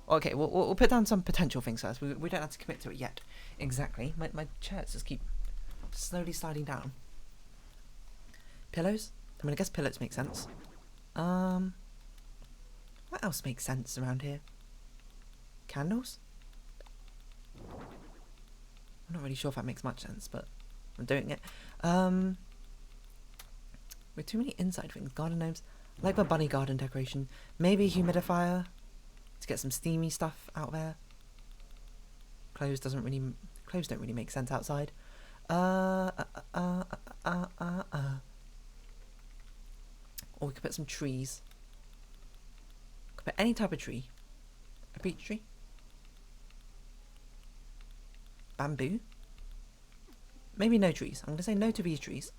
Okay, we'll put down some potential things first. We don't have to commit to it yet. Exactly. My chairs just keep slowly sliding down. Pillows? I mean, I guess pillows make sense. What else makes sense around here? Candles? I'm not really sure if that makes much sense, but I'm doing it. With too many inside things. Garden gnomes. I like the bunny garden decoration. Maybe a humidifier to get some steamy stuff out there. Clothes don't really make sense outside. Or we could put some trees. Could put any type of tree. A peach tree. Bamboo. Maybe no trees. I'm going to say no to these trees.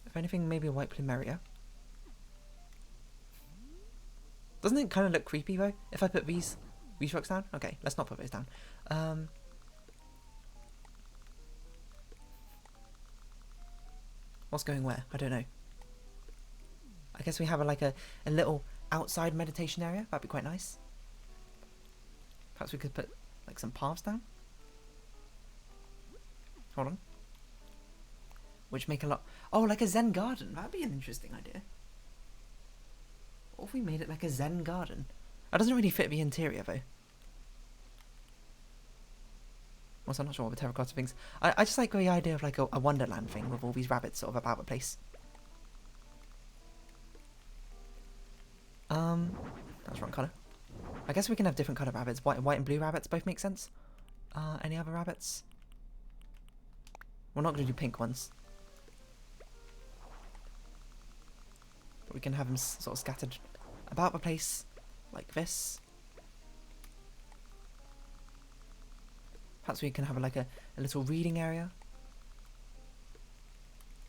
If anything, maybe a white plumeria. Doesn't it kind of look creepy though? If I put these rocks down? Okay, let's not put those down. What's going where? I don't know. I guess we have a little outside meditation area. That'd be quite nice. Perhaps we could put like some paths down. Hold on. Which make a lot... Oh, like a Zen garden. That'd be an interesting idea. What if we made it like a Zen garden? That doesn't really fit the interior though. Also, I'm not sure what the terracotta things... I just like the idea of like a Wonderland thing with all these rabbits sort of about the place. That's wrong colour. I guess we can have different colour rabbits. White and blue rabbits both make sense. Any other rabbits? We're not going to do pink ones. But we can have them sort of scattered about the place, like this. Perhaps we can have a little reading area.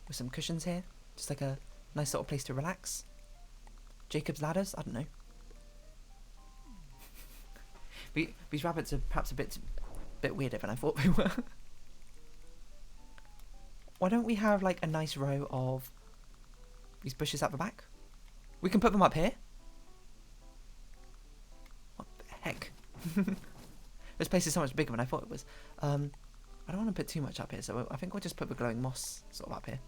With some cushions here. Just like a nice sort of place to relax. Jacob's ladders? I don't know. These rabbits are perhaps a bit weirder than I thought they were. Why don't we have like a nice row of these bushes at the back? We can put them up here. What the heck? This place is so much bigger than I thought it was. I don't want to put too much up here, so I think we'll just put the glowing moss sort of up here.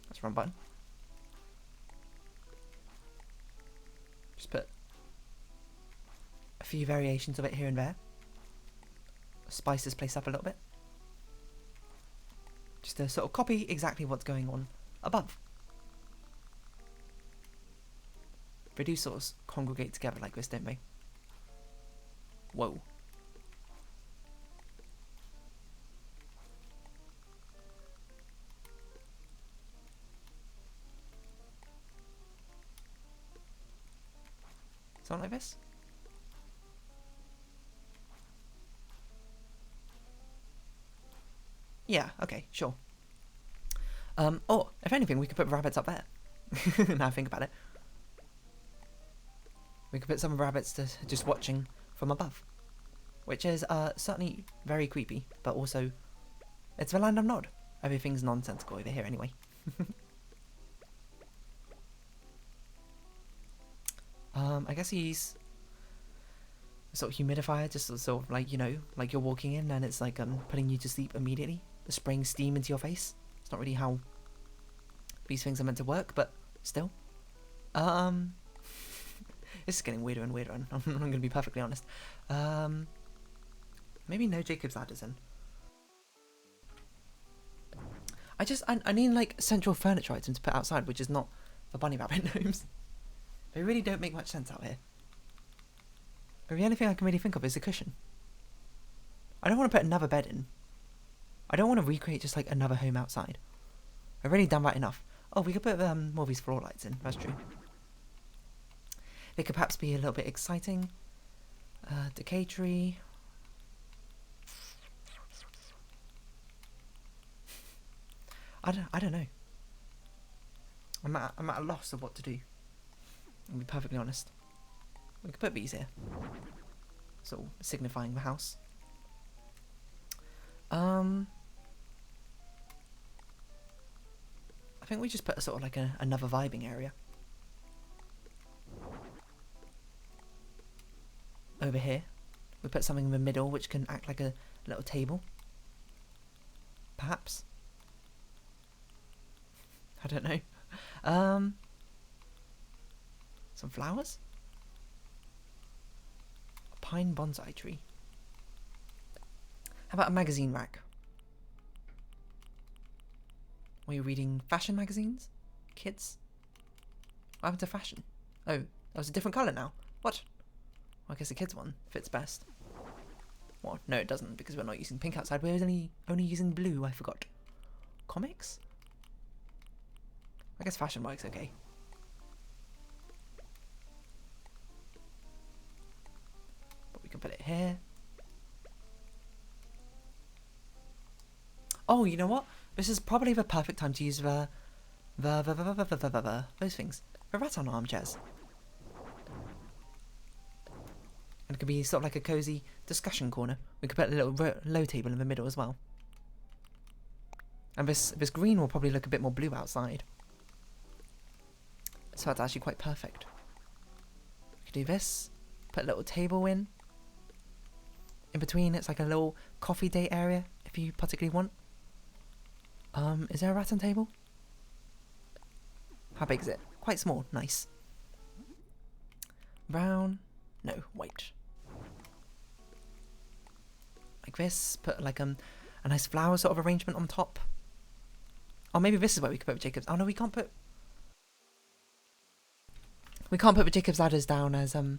That's the wrong button. Just put a few variations of it here and there. Spice this place up a little bit. Just to sort of copy exactly what's going on above. They do sort of congregate together like this, don't they? Whoa. Something like this? Yeah, okay, sure. Or, if anything, we could put rabbits up there. Now I think about it. We could put some rabbits to just watching from above. Which is certainly very creepy, but also, it's the land of Nod. Everything's nonsensical over here anyway. I guess he's a sort of humidifier, just sort of like, you know, like you're walking in and it's like putting you to sleep immediately. Spraying steam into your face. It's not really how these things are meant to work, but still. This is getting weirder and weirder, and I'm going to be perfectly honest. Maybe no Jacob's ladders in. I need like central furniture items to put outside, which is not the bunny rabbit gnomes. They really don't make much sense out here. But the only thing I can really think of is a cushion. I don't want to put another bed in. I don't want to recreate just like another home outside. I've already done that enough. Oh, we could put more of these floor lights in. That's true. They could perhaps be a little bit exciting. Decay tree. I don't know. I'm at a loss of what to do. I'll be perfectly honest. We could put these here. So signifying the house. I think we just put a sort of like another vibing area. Over here. We put something in the middle which can act like a little table. Perhaps. I don't know. Some flowers? A pine bonsai tree. How about a magazine rack? Were you reading fashion magazines? Kids? What happened to fashion? Oh, that was a different colour now. What? Well, I guess the kids one fits best. Well, no it doesn't, because we're not using pink outside. We're only using blue, I forgot. Comics? I guess fashion works okay. But we can put it here. Oh, you know what? This is probably the perfect time to use those things. The rattan armchairs. And it could be sort of like a cozy discussion corner. We could put a little low table in the middle as well. And this green will probably look a bit more blue outside. So that's actually quite perfect. We could do this. Put a little table in. In between, it's like a little coffee date area, if you particularly want. Is there a rattan table? How big is it? Quite small. Nice. Brown. No, white. Like this. Put like a nice flower sort of arrangement on top. Oh, maybe this is where we could put Jacob's. Oh no, we can't put. We can't put the Jacob's ladders down as a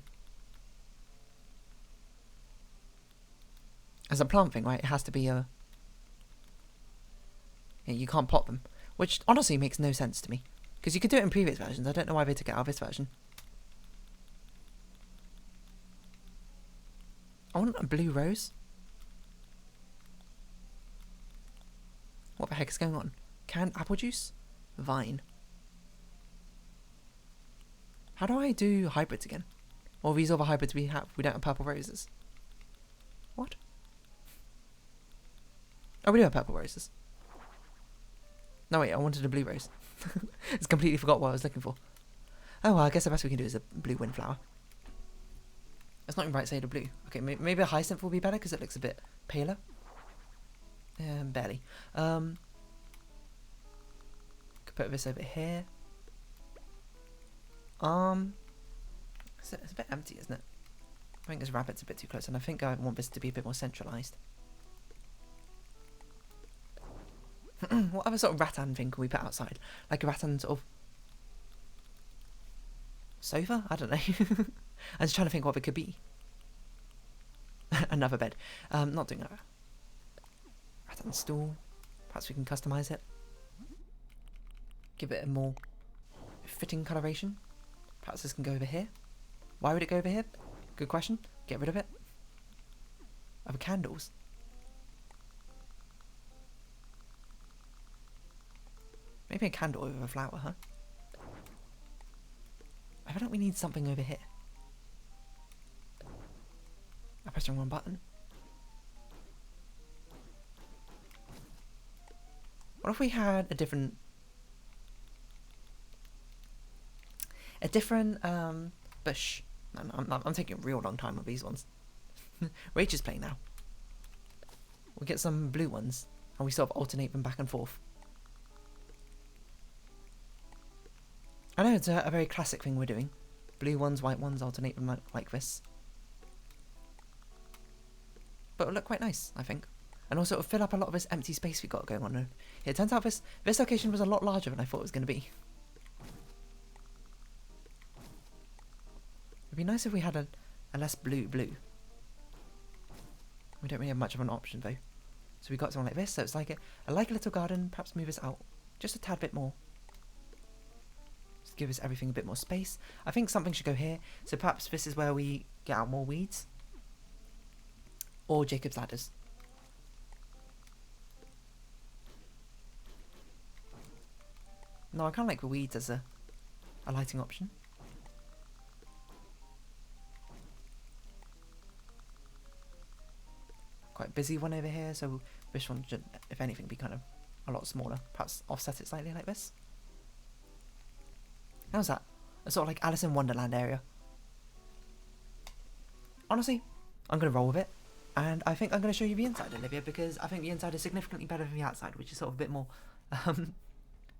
plant thing, right? It has to be a. Yeah, you can't pop them, which honestly makes no sense to me, because you could do it in previous versions. I don't know why they took it out of this version. I want a blue rose. What the heck is going on? Canned apple juice? Vine. How do I do hybrids again? Or these other hybrids we have? We don't have purple roses. What? Oh, we do have purple roses. No, wait, I wanted a blue rose. It's completely forgot what I was looking for. Oh, well, I guess the best we can do is a blue windflower. It's not even right shade of blue. Okay, maybe a hyacinth will be better because it looks a bit paler. Barely. Could put this over here. It's a bit empty, isn't it? I think this rabbit's a bit too close, and I think I want this to be a bit more centralised. What other sort of rattan thing can we put outside? Like a rattan sort of... sofa? I don't know. I'm just trying to think what it could be. Another bed. Not doing that. Rattan stool. Perhaps we can customize it. Give it a more fitting coloration. Perhaps this can go over here. Why would it go over here? Good question. Get rid of it. Other candles. Maybe a candle over a flower, huh? I feel like we need something over here. I pressed the wrong button. What if we had a different bush? I'm taking a real long time with these ones. Rach is playing now. We'll get some blue ones and we sort of alternate them back and forth. I know it's a very classic thing we're doing. Blue ones, white ones, alternate them like this. But it'll look quite nice, I think. And also it'll fill up a lot of this empty space we've got going on. It turns out this location was a lot larger than I thought it was going to be. It'd be nice if we had a less blue. We don't really have much of an option though. So we got something like this, so it's like a little garden. Perhaps move this out just a tad bit more. Just give us everything a bit more space. I think something should go here. So perhaps this is where we get out more weeds. Or Jacob's ladders. No, I kind of like the weeds as a lighting option. Quite busy one over here, so this one should, if anything, be kind of a lot smaller. Perhaps offset it slightly like this. How's that? A sort of like Alice in Wonderland area. Honestly, I'm going to roll with it. And I think I'm going to show you the inside, Olivia, because I think the inside is significantly better than the outside, which is sort of a bit more,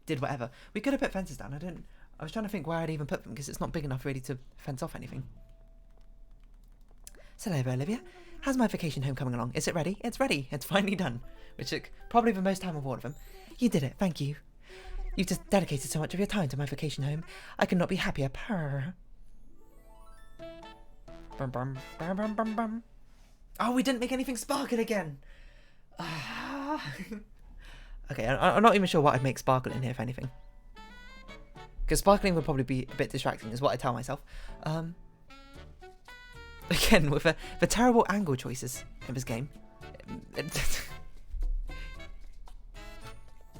did whatever. We could have put fences down. I was trying to think where I'd even put them, because it's not big enough really to fence off anything. So hello, Olivia. How's my vacation home coming along? Is it ready? It's ready. It's finally done. Which took probably the most time of all of them. You did it. Thank you. You've just dedicated so much of your time to my vacation home. I could not be happier. Purr. Bum, bum, bum, bum, bum, bum. Oh, we didn't make anything sparkle again. Okay, I'm not even sure what I'd make sparkle in here, if anything. Because sparkling would probably be a bit distracting, is what I tell myself. Again, with the terrible angle choices in this game.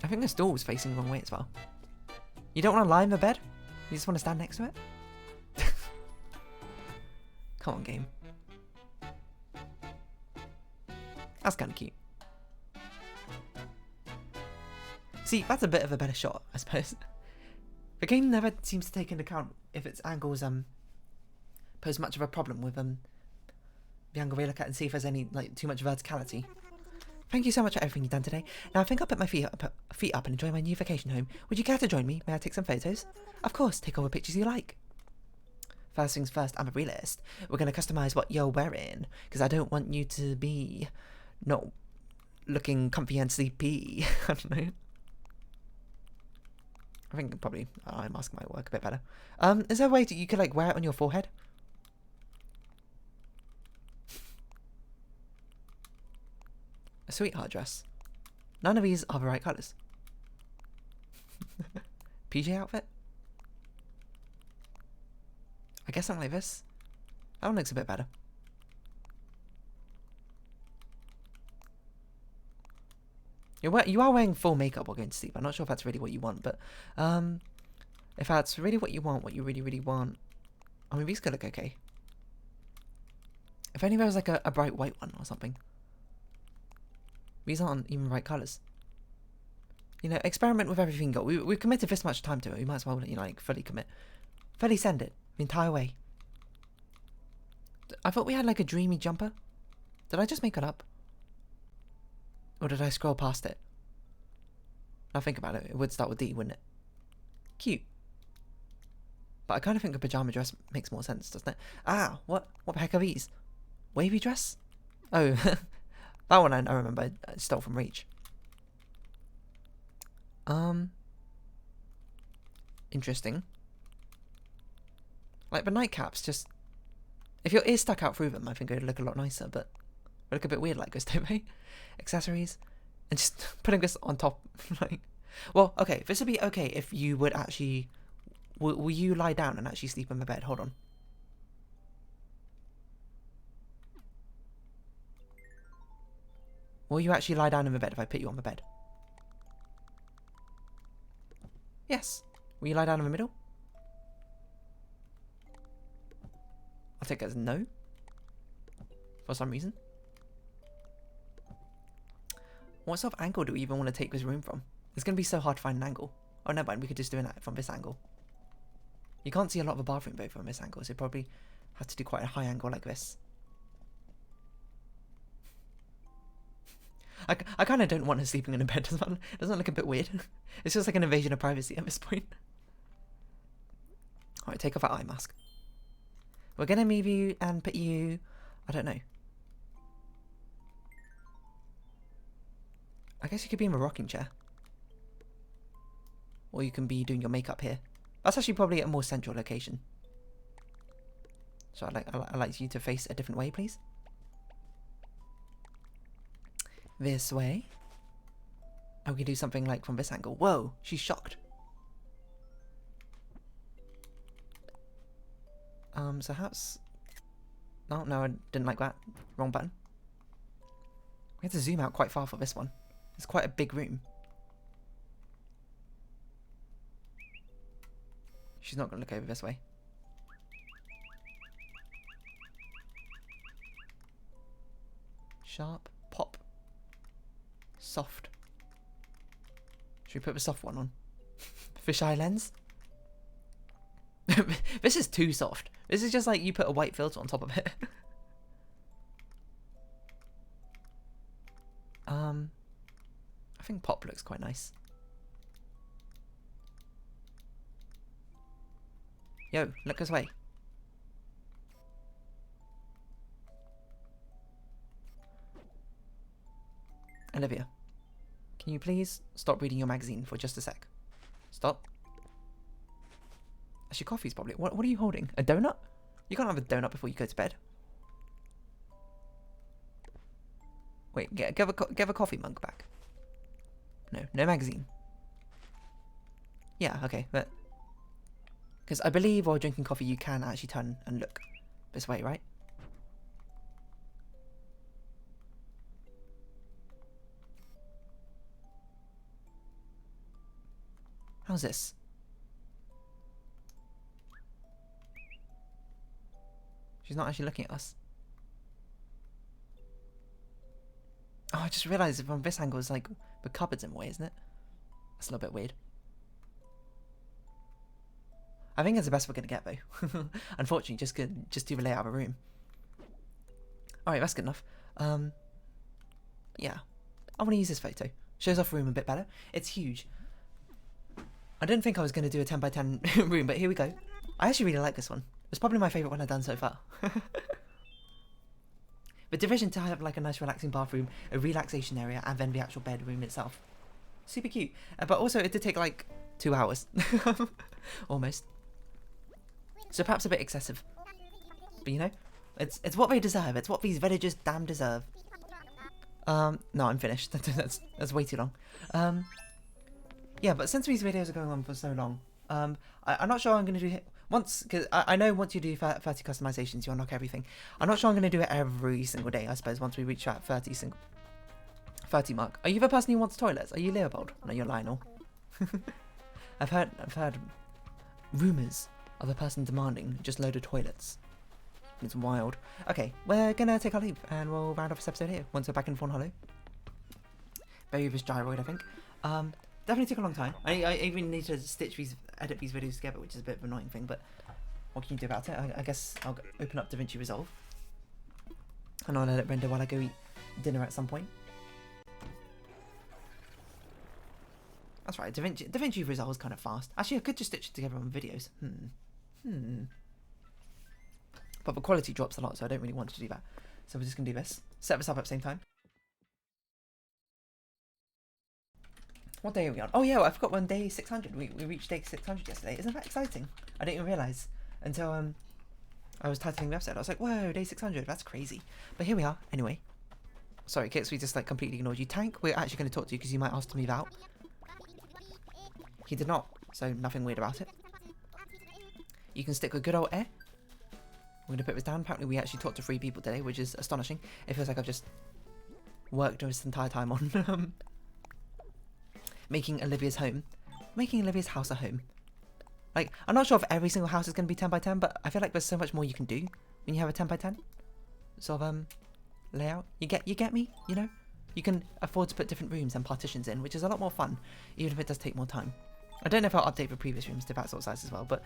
I think the stool was facing the wrong way as well. You don't want to lie in the bed? You just want to stand next to it? Come on, game. That's kind of cute. See, that's a bit of a better shot, I suppose. The game never seems to take into account if its angles pose much of a problem with the angle we look at and see if there's any too much verticality. Thank you so much for everything you've done today. Now I think I'll put my feet up and enjoy my new vacation home. Would you care to join me? May I take some photos? Of course, take all the pictures you like. First things first, I'm a realist. We're going to customise what you're wearing, because I don't want you to be not looking comfy and sleepy. I don't know. I think probably eye mask might work a bit better. Is there a way you could wear it on your forehead? A sweetheart dress. None of these are the right colours. PJ outfit? I guess something like this. That one looks a bit better. You are wearing full makeup while going to sleep. I'm not sure if that's really what you want, but if that's really what you want, what you really, really want, I mean, these could look okay. If only there was a bright white one or something. These aren't even right colours. You know, experiment with everything you got. We've committed this much time to it. We might as well, fully commit. Fully send it. The entire way. I thought we had a dreamy jumper. Did I just make it up? Or did I scroll past it? Now think about it. It would start with D, wouldn't it? Cute. But I kind of think a pyjama dress makes more sense, doesn't it? Ah, what the heck are these? Wavy dress? Oh, that one I remember I stole from Reach. Interesting. Like, the nightcaps just... If your ears stuck out through them, I think it would look a lot nicer, but they look a bit weird like this, don't they? Accessories. And just putting this on top, like... Well, okay, this would be okay if you would actually... Will you lie down and actually sleep in my bed? Hold on. Will you actually lie down in the bed if I put you on the bed? Yes. Will you lie down in the middle? I'll take it as no. For some reason. What sort of angle do we even want to take this room from? It's going to be so hard to find an angle. Oh, never mind. We could just do it from this angle. You can't see a lot of the bathroom though from this angle, so you probably have to do quite a high angle like this. I kind of don't want her sleeping in a bed. Doesn't that look a bit weird? It's just like an invasion of privacy at this point. Alright, take off our eye mask. We're going to move you and put you... I don't know. I guess you could be in a rocking chair. Or you can be doing your makeup here. That's actually probably a more central location. So I'd like you to face a different way, please. This way. And we can do something like from this angle. Whoa, she's shocked. So perhaps... No, I didn't like that. Wrong button. We have to zoom out quite far for this one. It's quite a big room. She's not going to look over this way. Sharp, pop, soft. Should we put the soft one on? Fisheye lens? This is too soft. This is just like you put a white filter on top of it. I think pop looks quite nice. Yo, look this way. Olivia, can you please stop reading your magazine for just a sec? Stop. Actually, coffee's probably... What are you holding? A donut? You can't have a donut before you go to bed. Wait, give a coffee mug back. No magazine. Yeah, okay, but... Because I believe while drinking coffee you can actually turn and look this way, right? How's this? She's not actually looking at us. Oh, I just realised from this angle it's like the cupboard's in the way, isn't it? That's a little bit weird. I think it's the best we're going to get though. Unfortunately, just do the layout of a room. Alright, that's good enough. Yeah. I want to use this photo. Shows off the room a bit better. It's huge. I didn't think I was going to do a 10 by 10 room, but here we go. I actually really like this one. It's probably my favourite one I've done so far. The division to have like a nice relaxing bathroom, a relaxation area, and then the actual bedroom itself. Super cute. But also it did take like 2 hours. Almost. So perhaps a bit excessive. But you know, it's what they deserve. It's what these villagers damn deserve. No, I'm finished. That's way too long. Yeah, but since these videos are going on for so long, I'm not sure I'm going to do it once, because I know once you do 30 customizations, you unlock everything. I'm not sure I'm going to do it every single day, I suppose, once we reach that 30 mark. Are you the person who wants toilets? Are you Leopold? No, you're Lionel. I've heard rumours of a person demanding just load of toilets. It's wild. Okay, we're going to take our leave, and we'll round off this episode here, once we're back in Fawnhollow. Bury this gyroid, I think. Definitely took a long time. I even need to edit these videos together, which is a bit of an annoying thing, but what can you do about it? I guess I'll open up DaVinci Resolve. And I'll let it render while I go eat dinner at some point. That's right, DaVinci Resolve is kind of fast. Actually, I could just stitch it together on videos. But the quality drops a lot, so I don't really want to do that. So we're just going to do this. Set this up at the same time. What day are we on? Oh yeah, I forgot we're on day 600. We reached day 600 yesterday. Isn't that exciting? I didn't even realise. until I was titling the episode. I was like, whoa, day 600, that's crazy. But here we are, anyway. Sorry, Kix, we just like completely ignored you. Tank, we're actually going to talk to you because you might ask to move out. He did not, so nothing weird about it. You can stick with good old air. I'm going to put this down. Apparently we actually talked to 3 people today, which is astonishing. It feels like I've just worked this entire time on making Olivia's home. Making Olivia's house a home. Like, I'm not sure if every single house is going to be 10 by 10, but I feel like there's so much more you can do when you have a 10 by 10 sort of layout. You get me? You know? You can afford to put different rooms and partitions in, which is a lot more fun, even if it does take more time. I don't know if I'll update the previous rooms to that sort of size as well, but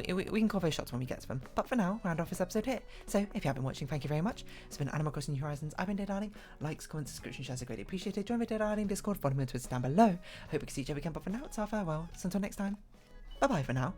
we can call those shots when we get to them. But for now, round off this episode here. So, if you have been watching, thank you very much. It's been Animal Crossing New Horizons. I've been Dear Darling. Likes, comments, subscription, shares are greatly appreciated. Join me Dear Darling Discord, follow me on Twitter down below. Hope we can see each other again, but for now, it's our farewell. So until next time, bye-bye for now.